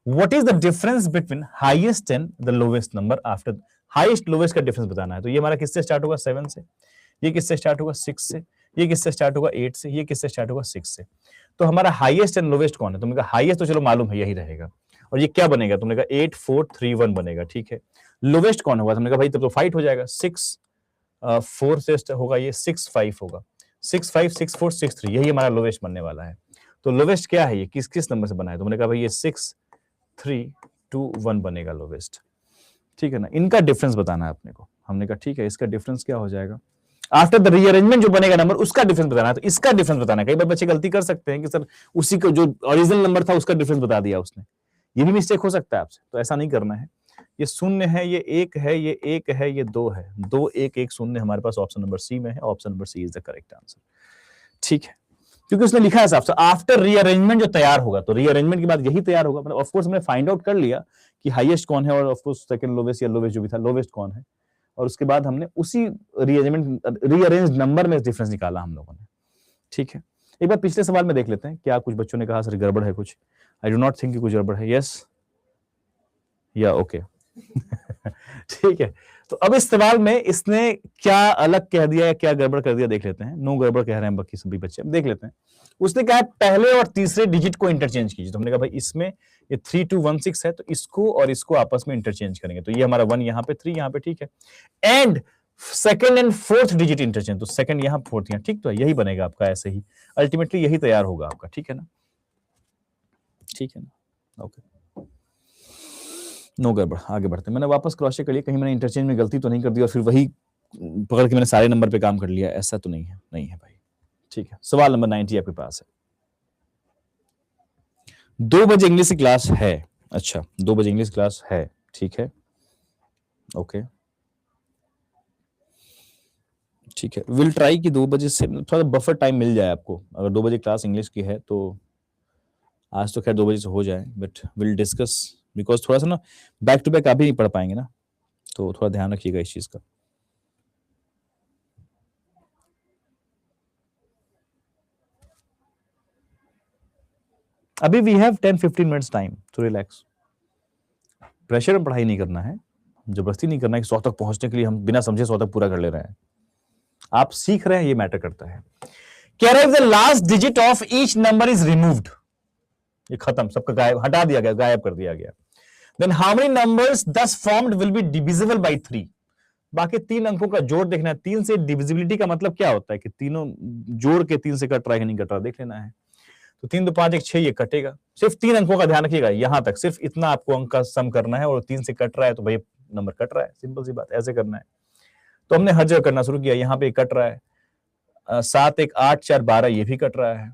what is the difference between highest and the lowest number after, highest lowest का डिफरेंस बताना है। तो ये हमारा किससे स्टार्ट होगा? 7 से। ये किससे स्टार्ट होगा? 6 से। ये किससे स्टार्ट होगा? 8 से। ये किससे स्टार्ट होगा? 6 से। तो हमारा हाईएस्ट एंड लोवेस्ट कौन है? तुमने कहा हाईएस्ट तो चलो मालूम है यही रहेगा, और ये क्या बनेगा? तुमने कहा 8 4 3 1 बनेगा, ठीक है। लोवेस्ट कौन होगा? तुमने कहा भाई तब तो फाइट हो जाएगा, 6 4 से होगा, ये 6 5 होगा, 6 5 6 4 6 3, यही हमारा लोवेस्ट बनने वाला है। तो लोवेस्ट क्या है? ये किस किस नंबर से बना है? तुमने कहा भाई ये 6 3 2 1 बनेगा लोवेस्ट, ठीक है ना। इनका डिफरेंस बताना है अपने को। हमने कहा ठीक है, इसका डिफरेंस क्या हो जाएगा? आफ्टर द रीअरेंजमेंट जो बनेगा नंबर, उसका डिफरेंस बताना है। तो इसका डिफरेंस बताना है। कई बार बच्चे गलती कर सकते हैं कि सर उसी को जो ओरिजिनल नंबर था उसका डिफरेंस बता दिया उसने, ये भी मिस्टेक हो सकता है आपसे, तो ऐसा नहीं करना है। ये शून्य है, ये 1 है, ये 1 है, ये 2 है, 2 1 1 शून्य हमारे पास ऑप्शन नंबर सी में है। Option number C is the correct answer, ठीक है, क्योंकि उसने लिखा है साहब से आफ्टर रीअरेंजमेंट जो तैयार होगा, तो रीअरेंजमेंट के बाद यही तैयार होगा। मतलब ऑफ कोर्स हमने फाइंड आउट कर लिया कि हाईएस्ट कौन है, और ऑफ कोर्स सेकंड लोवेस्ट या लोवेस्ट जो भी था, लोवेस्ट कौन है, और उसके बाद हमने उसी रीअरेंज नंबर में डिफरेंस निकाला हम लोगों ने, ठीक है। एक बार पिछले सवाल में देख लेते हैं क्या कुछ बच्चों ने कहा सर गड़बड़ है कुछ। आई डू नॉट थिंक कि कुछ गड़बड़ है। यस या ओके ठीक है। तो अब इस सवाल में इसने क्या अलग कह दिया या क्या गड़बड़ कर दिया देख लेते हैं। नो गड़बड़ कह रहे हैं बाकी सभी बच्चे, देख लेते हैं। उसने कहा पहले और तीसरे डिजिट को इंटरचेंज कीजिए। तो हमने कहा भाई इसमें ये 3 2 1 6 है, तो इसको और इसको आपस में इंटरचेंज करेंगे। तो ये हमारा 1 यहाँ पे, 3 यहाँ पे, ठीक है। And second and fourth digit interchange, तो सेकंड यहाँ फोर्थ यहाँ, ठीक। तो यही बनेगा आपका, ऐसे ही अल्टीमेटली यही तैयार होगा आपका, ठीक है ना, ठीक है ना, ओके। नो गड़बड़, आगे बढ़ते हैं। मैंने वापस क्रॉस चेक कर लिया, कहीं मैंने इंटरचेंज में गलती तो नहीं कर दी और फिर वही पकड़ के मैंने सारे नंबर पे काम कर लिया, ऐसा तो नहीं है, नहीं है भाई, ठीक है। सवाल नंबर 90 आपके पास है। 2 बजे इंग्लिश की क्लास है। अच्छा, 2 बजे इंग्लिश क्लास है, ठीक है, ओके, ठीक है। विल ट्राई कि 2 बजे से थोड़ा बफर टाइम मिल जाए आपको। अगर 2 बजे क्लास इंग्लिश की है तो आज तो खैर 2 बजे से हो जाए, बट विल डिस्कस, बिकॉज थोड़ा सा ना बैक टू बैक आप भी नहीं पढ़ पाएंगे ना, तो थोड़ा ध्यान रखिएगा इस चीज का। अभी we have 10-15 minutes time to relax. Pressure में पढ़ाई नहीं करना है, जबरदस्ती नहीं करना है कि 100 तक पहुंचने के लिए हम बिना समझे 100 तक पूरा कर ले रहे हैं। आप सीख रहे हैं, ये मैटर करता है। कह रहे हैं the last digit of each number is removed, ये खत्म, सबका गायब, हटा दिया गया, गायब कर दिया गया। Then how many numbers thus formed will be divisible by 3। बाकी 3 अंकों का जोड़ देखना है। 3 से डिविजिबिलिटी का मतलब क्या होता है कि तीनों जोड़ के 3 से कट रहा है कि नहीं कट रहा, देख लेना है। तो 3 2 5 1 6 ये कटेगा। सिर्फ 3 अंकों का ध्यान रखिएगा, यहां तक सिर्फ इतना आपको अंक का सम करना है, और 3 से कट रहा है तो भाई नंबर कट रहा है, सिंपल सी बात, ऐसे करना है। तो हमने हर जगह करना शुरू किया। यहाँ पे कट रहा है 7 1 8 4 12, ये भी कट रहा है।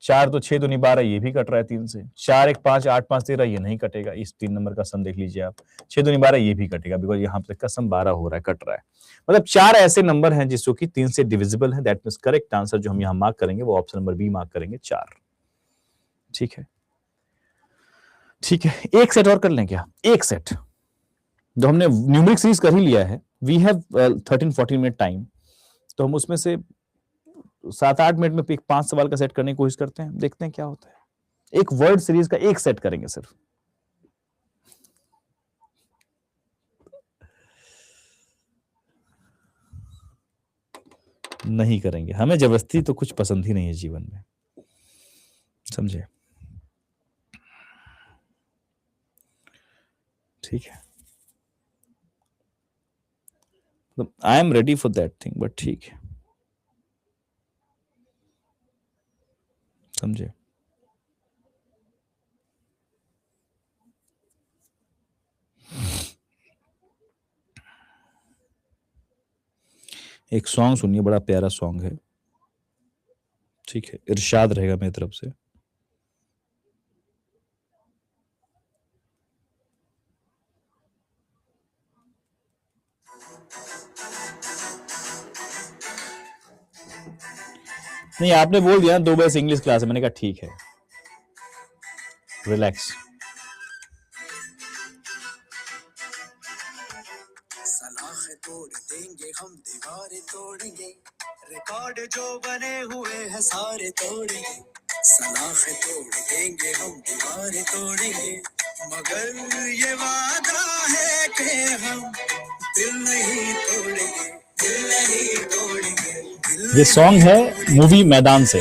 4 2 6 2 नहीं 12, ये भी कट रहा है 3 से। 4 1 5 8 5 13, ये नहीं कटेगा। इस 3 नंबर का सम देख लीजिए आप, 6 2 नहीं 12, ये भी कटेगा, बिकॉज यहाँ पे का सम 12 हो रहा है, कट रहा है। मतलब 4 ऐसे नंबर हैं जिसको कि 3 से डिविजिबल है। दैट मींस करेक्ट आंसर जो हम यहाँ मार्क करेंगे वो ऑप्शन नंबर बी मार्क करेंगे, 4। ठीक है, ठीक है। एक सेट और कर लें क्या? एक सेट जो हमने न्यूमेरिक सीरीज कर ही लिया है, वी हैव 13-14 मिनट टाइम, तो हम उसमें से 7-8 मिनट में 5 सवाल का सेट करने की कोशिश करते हैं, देखते हैं क्या होता है। एक वर्ड सीरीज का एक सेट करेंगे सिर्फ। नहीं करेंगे, हमें जबरदस्ती तो कुछ पसंद ही नहीं है जीवन में, समझे? ठीक है, I am ready for that thing, but ठीक है, समझे? एक सॉन्ग सुनिए, बड़ा प्यारा सॉन्ग है, ठीक है, इरशाद रहेगा मेरी तरफ से। नहीं, आपने बोल दिया 2 बजे से इंग्लिश क्लास है, मैंने कहा ठीक है, रिलैक्स। सलाखें तोड़ देंगे हम, दीवारें तोड़ेंगे, रिकॉर्ड जो बने हुए हैं सारे तोड़ेंगे। सलाखें तोड़ देंगे हम, दीवारें तोड़ेंगे, मगर ये वादा है कि हम दिल नहीं तोड़ेंगे, दिल नहीं तोड़ेंगे। ये सॉन्ग है मूवी मैदान से।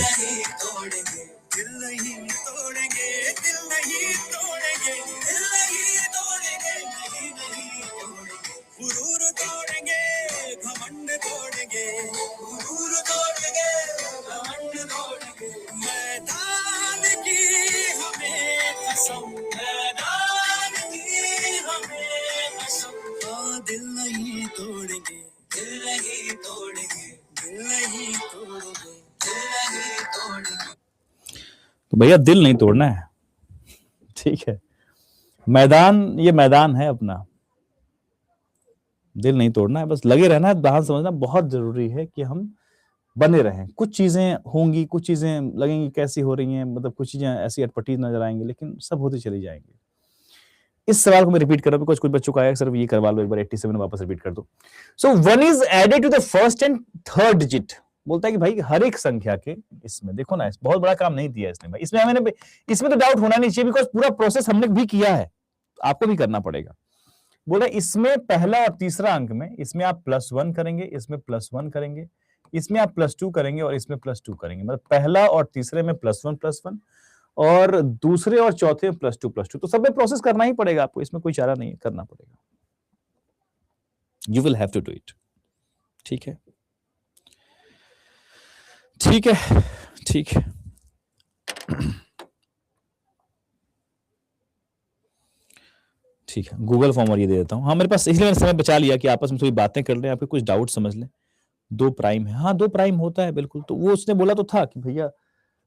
तो भैया दिल नहीं तोड़ना है, ठीक है? मैदान, ये मैदान है अपना, दिल नहीं तोड़ना है, बस लगे रहना है। बहाना समझना बहुत जरूरी है कि हम बने रहें। कुछ चीजें होंगी, कुछ चीजें लगेंगी कैसी हो रही हैं, मतलब कुछ चीजें ऐसी अटपटी नजर आएंगी, लेकिन सब होती चली जाएंगी। इस सवाल को मैं रिपीट कर रहा हूं बिकॉज कुछ बच्चों का आया, सर ये करवा लो एक बार, 87 वापस रिपीट कर दो। So 1 is added to the first and third digit. बोलता है कि भाई हर एक संख्या के, इसमें देखो ना, बहुत बड़ा काम नहीं दिया इसने भाई, इसमें हमें, इसमें तो डाउट होना नहीं चाहिए बिकॉज पूरा प्रोसेस हमने भी किया है, आपको भी करना पड़ेगा। बोल रहे इसमें पहला और तीसरा अंक में, इसमें आप +1 करेंगे, इसमें +1 करेंगे, इसमें आप +2 करेंगे और इसमें +2 करेंगे। मतलब पहला और तीसरे में +1 और दूसरे और चौथे में +2 तो सब में प्रोसेस करना ही पड़ेगा आपको, इसमें कोई चारा नहीं है, करना पड़ेगा। You will have to do it. ठीक है, ठीक है, ठीक है। ठीक है, गूगल फॉर्म और ये दे देता हूँ। हाँ, मेरे पास इसलिए मैंने समय बचा लिया कि आपस में थोड़ी बातें कर लें, आपके कुछ डाउट समझ लें। 2 प्राइम है, हाँ 2 प्राइम होता है बिल्कुल। तो वो उसने बोला तो था कि भैया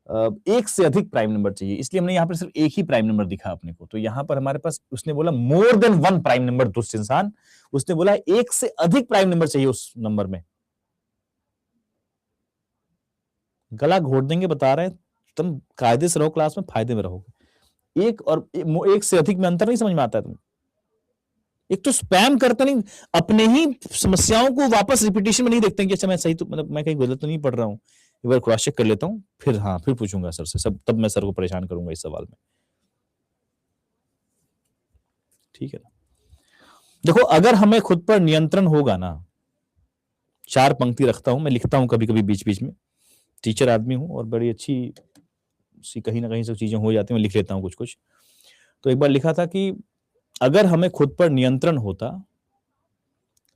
एक से अधिक प्राइम नंबर चाहिए, इसलिए हमने यहाँ पर सिर्फ एक ही प्राइम नंबर दिखा अपने को। तो यहाँ पर हमारे पास उसने बोला more than one prime number, दुष्ट इंसान, उसने बोला एक से अधिक प्राइम नंबर चाहिए उस नंबर में। गला घोट देंगे, बता रहे हैं, तुम कायदे से रहो क्लास में, फायदे में रहोगे। एक और एक से अधिक में अंतर नहीं समझ में आता है तुम्हें? एक तो स्पैम करते नहीं, अपने ही समस्याओं को वापस रिपीटेशन में नहीं देखते कि अच्छा मैं सही तो मतलब मैं कहीं गलत तो नहीं पढ़ रहा हूँ, एक बार क्रॉस चेक कर लेता हूँ, फिर हाँ फिर पूछूंगा सर से, सब तब मैं सर को परेशान करूंगा इस सवाल में। ठीक है ना? देखो, अगर हमें खुद पर नियंत्रण होगा ना, 4 पंक्ति रखता हूं मैं, लिखता हूं कभी कभी बीच बीच में, टीचर आदमी हूं और बड़ी अच्छी सी कहीं ना कहीं सब चीजें हो जाती हैं, मैं लिख लेता हूं कुछ कुछ। तो एक बार लिखा था कि अगर हमें खुद पर नियंत्रण होता,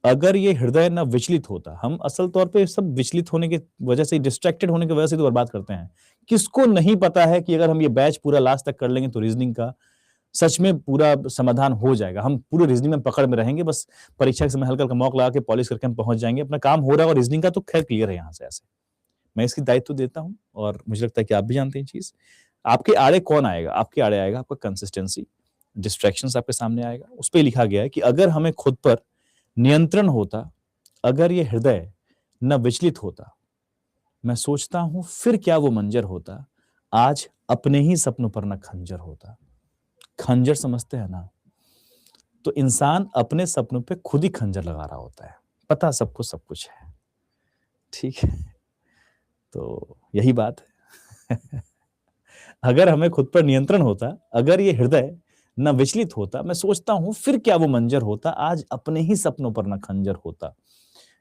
अगर ये हृदय न विचलित होता, हम असल तौर पे सब विचलित होने की वजह से, डिस्ट्रैक्टेड होने की वजह से तो बर्बाद करते हैं। किसको नहीं पता है कि अगर हम ये बैच पूरा लास्ट तक कर लेंगे तो रीजनिंग का सच में पूरा समाधान हो जाएगा, हम पूरे रीजनिंग में पकड़ में रहेंगे, बस परीक्षा के समय हल्का हल्का मॉक लगा के पॉलिश करके हम पहुंच जाएंगे, अपना काम हो रहा है। और रीजनिंग का तो खैर क्लियर है यहाँ से, ऐसे मैं इसकी दायित्व देता हूँ और मुझे लगता है कि आप भी जानते हैं चीज। आपके आड़े कौन आएगा? आपके आड़े आएगा आपका कंसिस्टेंसी, डिस्ट्रैक्शंस आपके सामने आएगा। उस पर लिखा गया है कि अगर हमें खुद पर नियंत्रण होता, अगर ये हृदय न विचलित होता, मैं सोचता हूं फिर क्या वो मंजर होता, आज अपने ही सपनों पर न खंजर होता। खंजर समझते हैं ना? तो इंसान अपने सपनों पे खुद ही खंजर लगा रहा होता है, पता सबको सब कुछ है। ठीक है, तो यही बात है। अगर हमें खुद पर नियंत्रण होता, अगर ये हृदय न विचलित होता, मैं सोचता हूं फिर क्या वो मंजर होता, आज अपने ही सपनों पर न खंजर होता।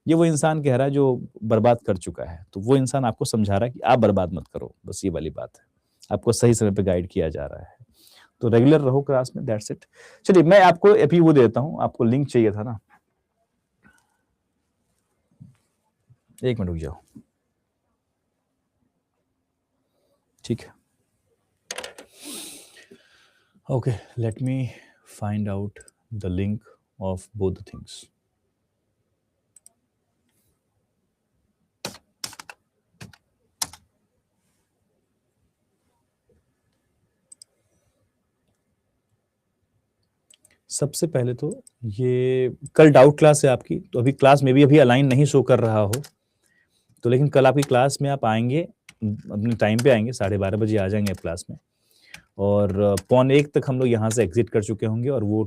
ये वो इंसान कह रहा है जो बर्बाद कर चुका है, तो वो इंसान आपको समझा रहा है कि आप बर्बाद मत करो, बस ये वाली बात है। आपको सही समय पे गाइड किया जा रहा है, तो रेगुलर रहो क्लास में, दैट्स इट। चलिए, मैं आपको अभी वो देता हूं, आपको लिंक चाहिए था ना, एक मिनट रुक जाओ। ठीक है, okay, let me find out the link of both the things. सबसे पहले तो ये कल डाउट क्लास है आपकी, तो अभी क्लास में भी अभी अलाइन नहीं शो कर रहा हो तो, लेकिन कल आपकी क्लास में आप आएंगे, अपने टाइम पे आएंगे, 12:30 बजे आ जाएंगे क्लास में, और 12:45 तक हम लोग यहाँ से एग्जिट कर चुके होंगे, और वो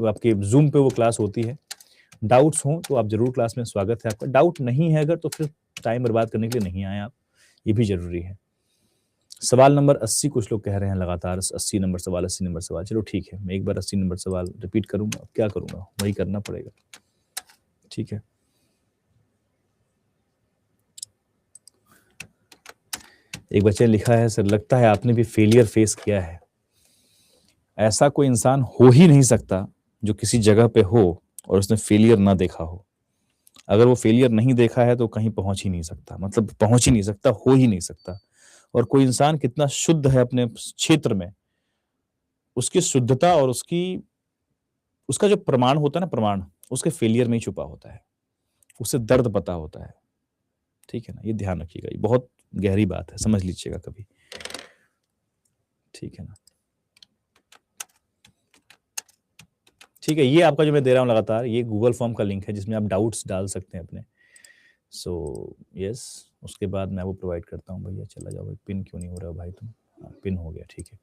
आपके जूम पे वो क्लास होती है। डाउट्स हो तो आप जरूर क्लास में, स्वागत है आपका। डाउट नहीं है अगर, तो फिर टाइम बर्बाद करने के लिए नहीं आए आप, ये भी जरूरी है। सवाल नंबर 80 कुछ लोग कह रहे हैं लगातार 80 नंबर सवाल, 80 नंबर सवाल। चलो ठीक है, मैं एक बार 80 नंबर सवाल रिपीट करूंगा, अब क्या करूंगा, वही करना पड़ेगा। ठीक है, एक बच्चे ने लिखा है, सर लगता है आपने भी फेलियर फेस किया है। ऐसा कोई इंसान हो ही नहीं सकता जो किसी जगह पे हो और उसने फेलियर ना देखा हो। अगर वो फेलियर नहीं देखा है तो कहीं पहुंच ही नहीं सकता, मतलब पहुंच ही नहीं सकता, हो ही नहीं सकता। और कोई इंसान कितना शुद्ध है अपने क्षेत्र में, उसकी शुद्धता और उसका जो प्रमाण होता है ना, प्रमाण उसके फेलियर में ही छुपा होता है, उसे दर्द पता होता है। ठीक है ना, ये ध्यान रखिएगा, ये बहुत गहरी बात है, समझ लीजिएगा कभी। ठीक है ना, ठीक है, ये आपका जो मैं दे रहा हूँ लगातार, ये गूगल फॉर्म का लिंक है जिसमें आप डाउट्स डाल सकते हैं अपने। सो यस, उसके बाद मैं वो प्रोवाइड करता हूँ। भैया चला जाओ भाई, पिन क्यों नहीं हो रहा भाई तुम? पिन हो गया, ठीक है।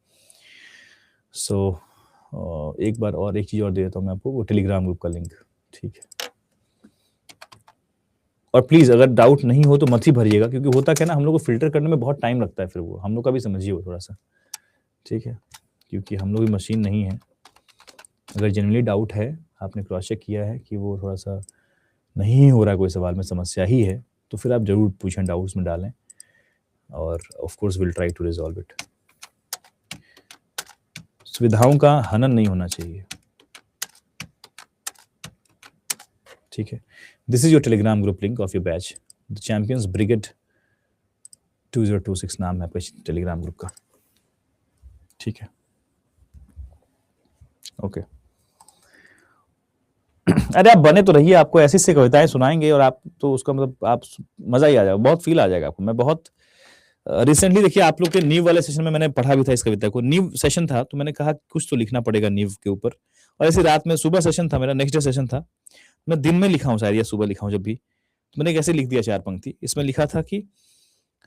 सो एक बार और एक चीज और दे देता हूँ मैं आपको, वो टेलीग्राम ग्रुप का लिंक। ठीक है, और प्लीज अगर डाउट नहीं हो तो मत ही भरिएगा, क्योंकि होता क्या ना, हम लोग को फिल्टर करने में बहुत टाइम लगता है, फिर वो हम लोग का भी समझिए वो थोड़ा सा। ठीक है, क्योंकि हम लोग भी मशीन नहीं है। अगर जनरली डाउट है, आपने क्रॉस चेक किया है कि वो थोड़ा सा नहीं हो रहा है, कोई सवाल में समस्या ही है, तो फिर आप जरूर पूछें, डाउट्स में डालें, और of course will try to resolve it. सुविधाओं का हनन नहीं होना चाहिए। ठीक है, this is your Telegram group link of your batch, the champions brigade 2026 नाम है आपके टेलीग्राम ग्रुप का। ठीक है, ओके। अरे आप बने तो रहिए, आपको ऐसी से कविताएं सुनाएंगे और आप तो उसका मतलब आप मजा ही आ जाएगा, बहुत फील आ जाएगा आपको। मैं बहुत रिसेंटली देखिए आप लोग के नींव वाले सेशन में मैंने पढ़ा भी था इस कविता को, नींव सेशन था तो मैंने कहा कुछ तो लिखना पड़ेगा नींव के ऊपर, और ऐसे रात में सुबह सेशन था मेरा, नेक्स्ट डे सेशन था, मैं दिन में लिखा हूँ शायद या सुबह लिखा हूँ जब भी, तो मैंने कैसे लिख दिया 4 पंक्ति, इसमें लिखा था कि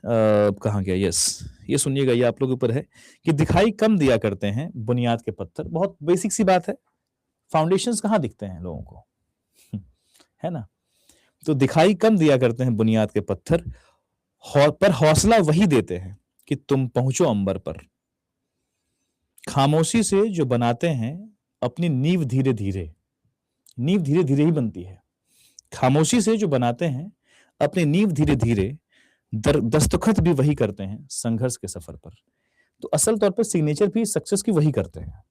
कहाँ गया, यस ये सुनिएगा, ये आप लोग के ऊपर है कि दिखाई कम दिया करते हैं बुनियाद के पत्थर। बहुत बेसिक सी बात है, फाउंडेशंस कहाँ दिखते हैं लोगों को, है ना, तो दिखाई कम दिया करते हैं बुनियाद के पत्थर, पर हौसला वही देते हैं कि तुम पहुंचो अंबर पर। खामोशी से जो बनाते हैं अपनी नींव धीरे धीरे, नींव धीरे धीरे ही बनती है, खामोशी से जो बनाते हैं अपनी नींव धीरे धीरे, दस्तखत भी वही करते हैं संघर्ष के सफर पर। तो असल तौर पर सिग्नेचर भी सक्सेस की वही करते हैं,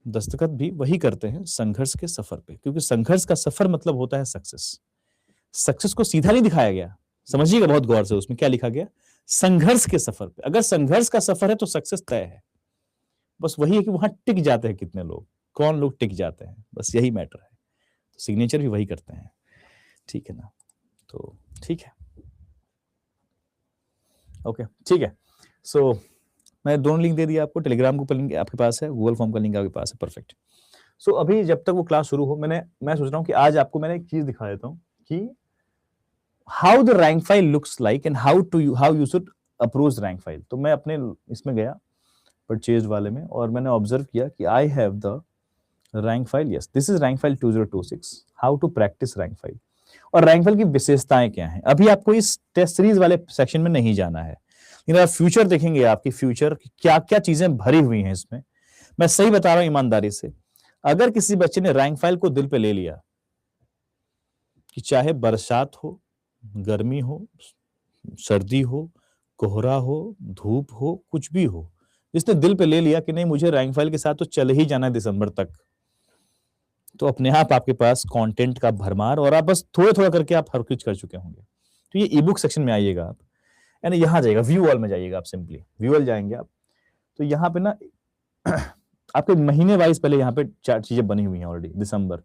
दस्तखत भी वही करते हैं संघर्ष के सफर पे, क्योंकि संघर्ष का सफर मतलब होता है सक्सेस। सक्सेस को सीधा नहीं दिखाया गया, समझिएगा बहुत गौर से, उसमें क्या लिखा गया, संघर्ष के सफर पे। अगर संघर्ष का सफर है तो सक्सेस तय है, बस वही है कि वहां टिक जाते हैं कितने लोग, कौन लोग टिक जाते हैं, बस यही मैटर है। तो सिग्नेचर भी वही करते हैं, ठीक है ना, तो ठीक है, ओके ठीक है। सो मैं दोनों लिंक दे दिया आपको, टेलीग्राम का लिंक आपके पास है, गूगल फॉर्म का लिंक आपके पास है, परफेक्ट। सो अभी जब तक वो क्लास शुरू हो, मैं सोच रहा हूँ कि आज आपको मैंने एक चीज दिखा देता हूँ कि how the rank file looks like and how you should approach rank file. तो मैं अपने इसमें गया परचेज वाले में और मैंने ऑब्जर्व किया कि I have the rank file, yes this is rank file 2026, how to practice rank file. और रैंक फाइल की विशेषताएं क्या हैं, अभी आपको इस टेस्ट सीरीज वाले सेक्शन में नहीं जाना है, लेकिन आप फ्यूचर देखेंगे, आपकी फ्यूचर क्या क्या चीजें भरी हुई हैं इसमें। मैं सही बता रहा हूं ईमानदारी से, अगर किसी बच्चे ने रैंक फाइल को दिल पे ले लिया कि चाहे बरसात हो, गर्मी हो, सर्दी हो, कोहरा हो, धूप हो, कुछ भी हो, जिसने दिल पे ले लिया कि नहीं मुझे रैंक फाइल के साथ तो चले ही जाना है दिसंबर तक, तो अपने आप आपके पास कंटेंट का भरमार, और आप बस थोड़ा थोड़ा करके आप हर कुछ कर चुके होंगे। तो ये ई बुक सेक्शन में आइएगा आप, यानी यहाँ जाइएगा, व्यू ऑल में जाइएगा आप, सिंपली व्यू ऑल जाएंगे आप, तो यहाँ पे ना आपके महीने वाइज पहले यहाँ पे 4 चीजें बनी हुई हैं ऑलरेडी, दिसंबर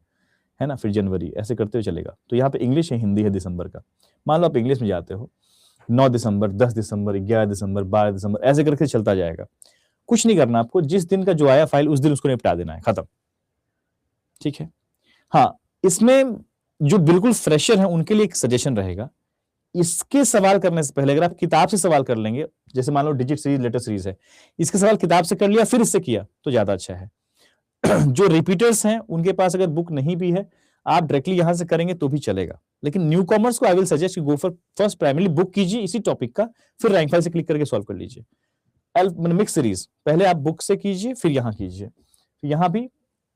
है ना, फिर जनवरी, ऐसे करते हुए चलेगा। तो यहाँ पे इंग्लिश है, हिंदी है दिसंबर का, मान लो आप इंग्लिश में जाते हो, 9 दिसंबर, 10 दिसंबर, 11 दिसंबर, 12 दिसंबर, ऐसे करके चलता जाएगा। कुछ नहीं करना आपको, जिस दिन का जो आया फाइल उस दिन उसको निपटा देना है, खत्म, ठीक है। हाँ, इसमें जो बिल्कुल फ्रेशर है उनके लिए एक सजेशन रहेगा, इसके सवाल करने से पहले अगर आप किताब से सवाल कर लेंगे, जैसे मान लो डिजिट सीरीज लेटर सीरीज है, इसके सवाल किताब से कर लिया फिर इससे किया तो ज्यादा अच्छा है। जो रिपीटर्स हैं उनके पास अगर बुक नहीं भी है, आप डायरेक्टली यहां से करेंगे तो भी चलेगा, लेकिन न्यू कॉमर्स को I will suggest go for first primary book कीजिए इसी टॉपिक का, फिर रैंक फाइल से क्लिक करके सॉल्व कर लीजिए। मिक्स सीरीज पहले आप बुक से कीजिए फिर यहां कीजिए, यहां भी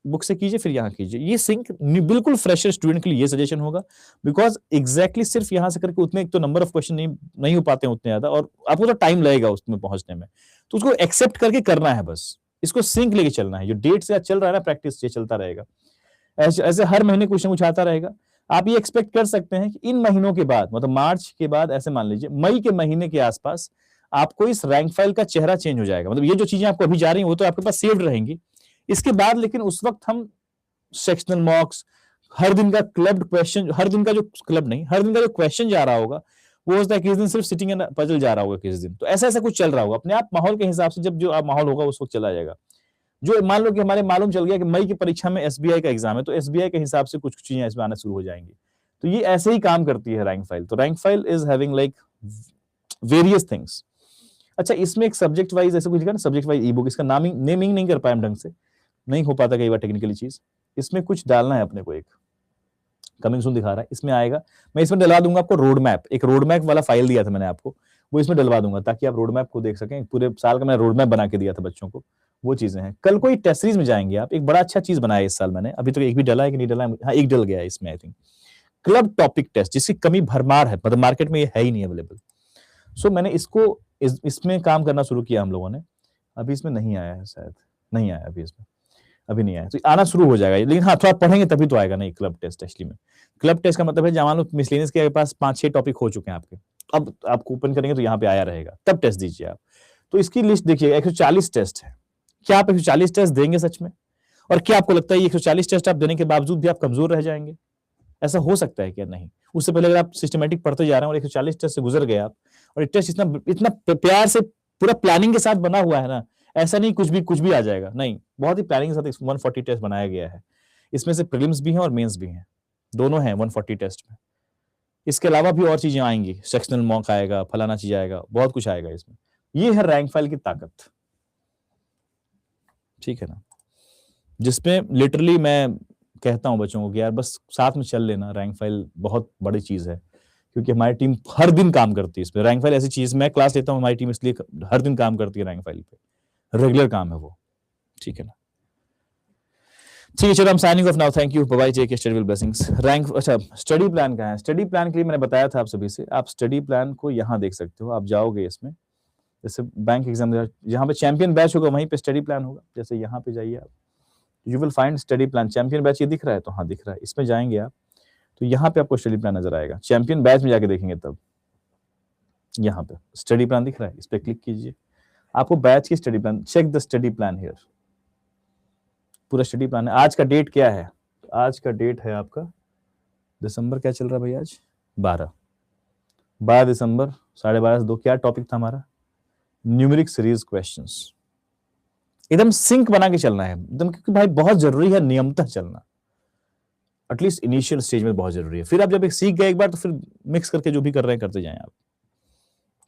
बुक से कीजिए फिर यहां कीजिए, ये सिंक बिल्कुल फ्रेशर स्टूडेंट के लिए ये सजेशन होगा, बिकॉज एग्जैक्टली सिर्फ यहां से करके उतने एक तो नंबर ऑफ क्वेश्चन नहीं हो पाते हैं उतने ज्यादा, और आपको तो टाइम लगेगा उसमें पहुंचने में, तो उसको एक्सेप्ट करके करना है, बस इसको सिंक लेके चलना है। जो डेट से चल रहा है ना प्रैक्टिस, ये चलता रहेगा, ऐसे हर महीने कुछ ना कुछ आता रहेगा। आप ये एक्सपेक्ट कर सकते हैं कि इन महीनों के बाद, मतलब मार्च के बाद, ऐसे मान लीजिए मई के महीने के आसपास आपको इस रैंक फाइल का चेहरा चेंज हो जाएगा, मतलब ये जो चीजें आपको अभी जा रही हैं वो तो आपके पास सेव्ड रहेंगी इसके बाद, लेकिन उस वक्त हम सेक्शनल मॉक्स, हर दिन का क्लब्ड क्वेश्चन, हर दिन का जो क्लब नहीं, हर दिन का जो क्वेश्चन जा रहा होगा वो होता है किस दिन सिर्फ सिटिंग एंड पजल जा रहा होगा किस दिन, तो ऐसा ऐसा कुछ चल रहा होगा, अपने आप माहौल के हिसाब से जब जो आप माहौल होगा उस वक्त चला जाएगा। जो मान लो कि हमारे मालूम चल गया कि मई की परीक्षा में एसबीआई का एग्जाम है, तो एसबीआई के हिसाब से कुछ चीजें इसमें आना शुरू हो जाएंगी, तो ये ऐसे ही काम करती है रैंक फाइल। तो rank file is having like various things. अच्छा, इसमें एक सब्जेक्ट वाइज ऐसे कुछ लिखा ना, सब्जेक्ट वाइज ई बुक, इसका नेमिंग नहीं कर पाए हम ढंग से, नहीं हो पाता कई बार टेक्निकली चीज, इसमें कुछ डालना है अपने को, एक कमिंग सून दिखा रहा है, इसमें आएगा, मैं इसमें डलवा दूंगा आपको रोड मैप, एक रोड मैप वाला फाइल दिया था मैंने आपको, वो इसमें डलवा दूंगा ताकि आप रोड मैप को देख सकें, पूरे साल का मैंने रोड मैप बना के दिया था बच्चों को, वो चीजें हैं। कल को टेस्ट सीरीज में जाएंगे आप, एक बड़ा अच्छा चीज बनाया इस साल मैंने, अभी तक एक भी डला है कि नहीं डला है, हाँ एक डल गया है इसमें, I think club topic test, जिसकी कमी भरमार है, मतलब मार्केट में ये है ही नहीं अवेलेबल। सो मैंने इसको इसमें काम करना शुरू किया हम लोगों ने, अभी इसमें नहीं आया है, शायद नहीं आया अभी, इसमें अभी नहीं आया, तो आना शुरू हो जाएगा, लेकिन हाँ थोड़ा पढ़ेंगे तभी तो आएगा। नहीं, क्लब टेस्ट एक्चुअली में, क्लब टेस्ट का मतलब है जब मान लो मिसलेनियस के पास 5-6 टॉपिक हो चुके हैं आपके, अब आपको ओपन करेंगे तो यहाँ पे आया रहेगा, तब टेस्ट दीजिए आप। तो इसकी लिस्ट देखिए, 140 टेस्ट है, क्या आप 140 टेस्ट देंगे सच में? और क्या आपको लगता है 140 टेस्ट आप देने के बावजूद भी आप कमजोर रह जाएंगे? ऐसा हो सकता है क्या? नहीं, उससे पहले अगर आप सिस्टमेटिक पढ़ते जा रहे हैं और 140 टेस्ट से गुजर गए आप, और ये टेस्ट इतना इतना प्यार से पूरा प्लानिंग के साथ बना हुआ है ना, ऐसा नहीं कुछ भी आ जाएगा, नहीं, बहुत ही प्लानिंग के साथ 140 टेस्ट बनाया गया है। इसमें से प्रीलिम्स भी हैं और मेंस भी हैं, दोनों हैं 140 टेस्ट में। इसके अलावा भी और चीजें आएंगी, सेक्शनल मॉक आएगा, फलाना चीज आएगा, बहुत कुछ आएगा इसमें। ये है रैंक फाइल की ताकत, ठीक है ना, जिसमें लिटरली मैं कहता हूं बच्चों को कि यार बस साथ में चल लेना। रैंक फाइल बहुत बड़ी चीज है, क्योंकि हमारी टीम हर दिन काम करती है इस पे। रैंक फाइल ऐसी चीज, मैं क्लास लेता हूं, हमारी टीम इसलिए हर दिन काम करती है रैंक फाइल पे, रेगुलर काम है वो, ठीक है ना। ठीक है, चलो हम signing off now, thank you, bye bye, take care, study will blessings. Rank, अच्छा स्टडी प्लान कहाँ है? स्टडी प्लान के लिए मैंने बताया था आप सभी से, आप स्टडी प्लान को यहाँ देख सकते हो। आप जाओगे इसमें, जैसे बैंक एग्जाम, यहाँ पे चैंपियन बैच होगा, वहीं पे स्टडी प्लान होगा। जैसे यहाँ पे जाइए आप, you will find study plan, champion batch ये दिख रहा है, तो हाँ दिख रहा है, इसमें जाएंगे आप तो यहाँ पे आपको स्टडी प्लान नजर आएगा। चैंपियन बैच में जाके देखेंगे तब यहाँ पे स्टडी प्लान दिख रहा है, इस पे क्लिक कीजिए, आपको बैच की study plan, check the study plan here, पूरा स्टडी प्लान है। आज का डेट क्या है? आज का डेट है आपका दिसंबर, क्या चल रहा है भाई आज? 12 दिसंबर, 12:30 से 2। क्या टॉपिक था हमारा? Numeric series questions. एकदम सिंक बना के चलना है एकदम, क्योंकि भाई बहुत जरूरी है नियमतः चलना, एटलीस्ट इनिशियल स्टेज में बहुत जरूरी है। फिर आप जब एक सीख गए एक बार, तो फिर मिक्स करके जो भी कर रहे हैं करते जाएं आप,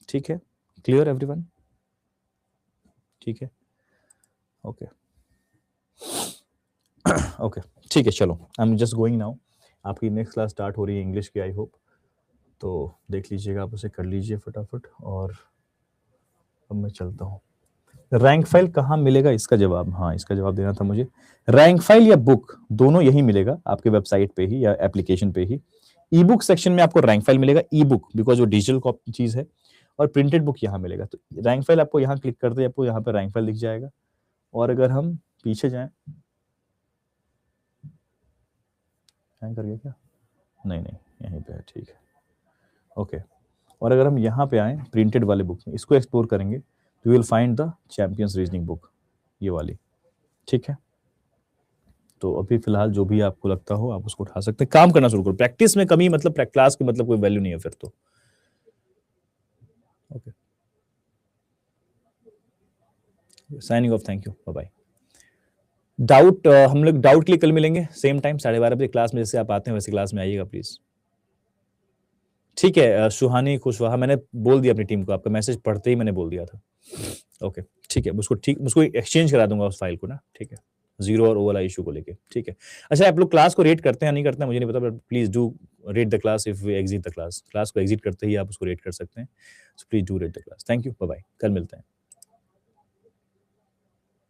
ठीक है? Clear everyone? ठीक है, ओके ओके, ठीक है, चलो I am just going now. आपकी नेक्स्ट क्लास स्टार्ट हो रही है इंग्लिश की, आई होप, तो देख लीजिएगा, आप उसे कर लीजिए फटाफट। और अब मैं चलता हूँ। रैंक फाइल कहाँ मिलेगा, इसका जवाब, हाँ इसका जवाब देना था मुझे। रैंक फाइल या बुक दोनों यही मिलेगा आपके वेबसाइट पे ही या एप्लीकेशन पे ही। ई बुक सेक्शन में आपको रैंक फाइल मिलेगा, ई बुक, बिकॉज वो डिजिटल चीज है, और प्रिंटेड बुक यहाँ मिलेगा। तो रैंक फाइल आपको यहाँ क्लिक करते आपको यहाँ पे रैंक फाइल दिख जाएगा। और अगर हम पीछे जाएं, हैंग कर गया क्या? नहीं नहीं, यहीं पे है, ठीक है, ओके। और अगर हम यहाँ पे आए प्रिंटेड वाले बुक में, इसको एक्सप्लोर करेंगे, तो will find the champions reasoning book, ये वाली, ठीक है। तो अभी फिलहाल जो भी आपको लगता हो आप उसको उठा सकते हैं, काम करना शुरू करो। प्रैक्टिस में कमी मतलब क्लास की मतलब कोई वैल्यू नहीं है फिर तो, okay. Signing off, thank you, bye bye. Doubt, हम लोग डाउट के लिए कल मिलेंगे सेम टाइम 12:30 बजे क्लास में, जैसे आप आते हैं वैसे क्लास में आइएगा प्लीज, ठीक है। सुहानी खुशवाहा, मैंने बोल दिया अपनी टीम को, आपका मैसेज पढ़ते ही मैंने बोल दिया था, ओके ठीक है। उसको एक्सचेंज करा दूंगा उस फाइल को ना, ठीक है, 0 और O वाला इशू को लेके, ठीक है। अच्छा, आप लोग क्लास को रेट करते हैं नहीं करते हैं मुझे नहीं पता, but please do rate the class if we exit the class. Class को एग्जिट करते ही आप उसको रेट कर सकते हैं, so please do rate the class. Thank you, bye bye, कल मिलते हैं।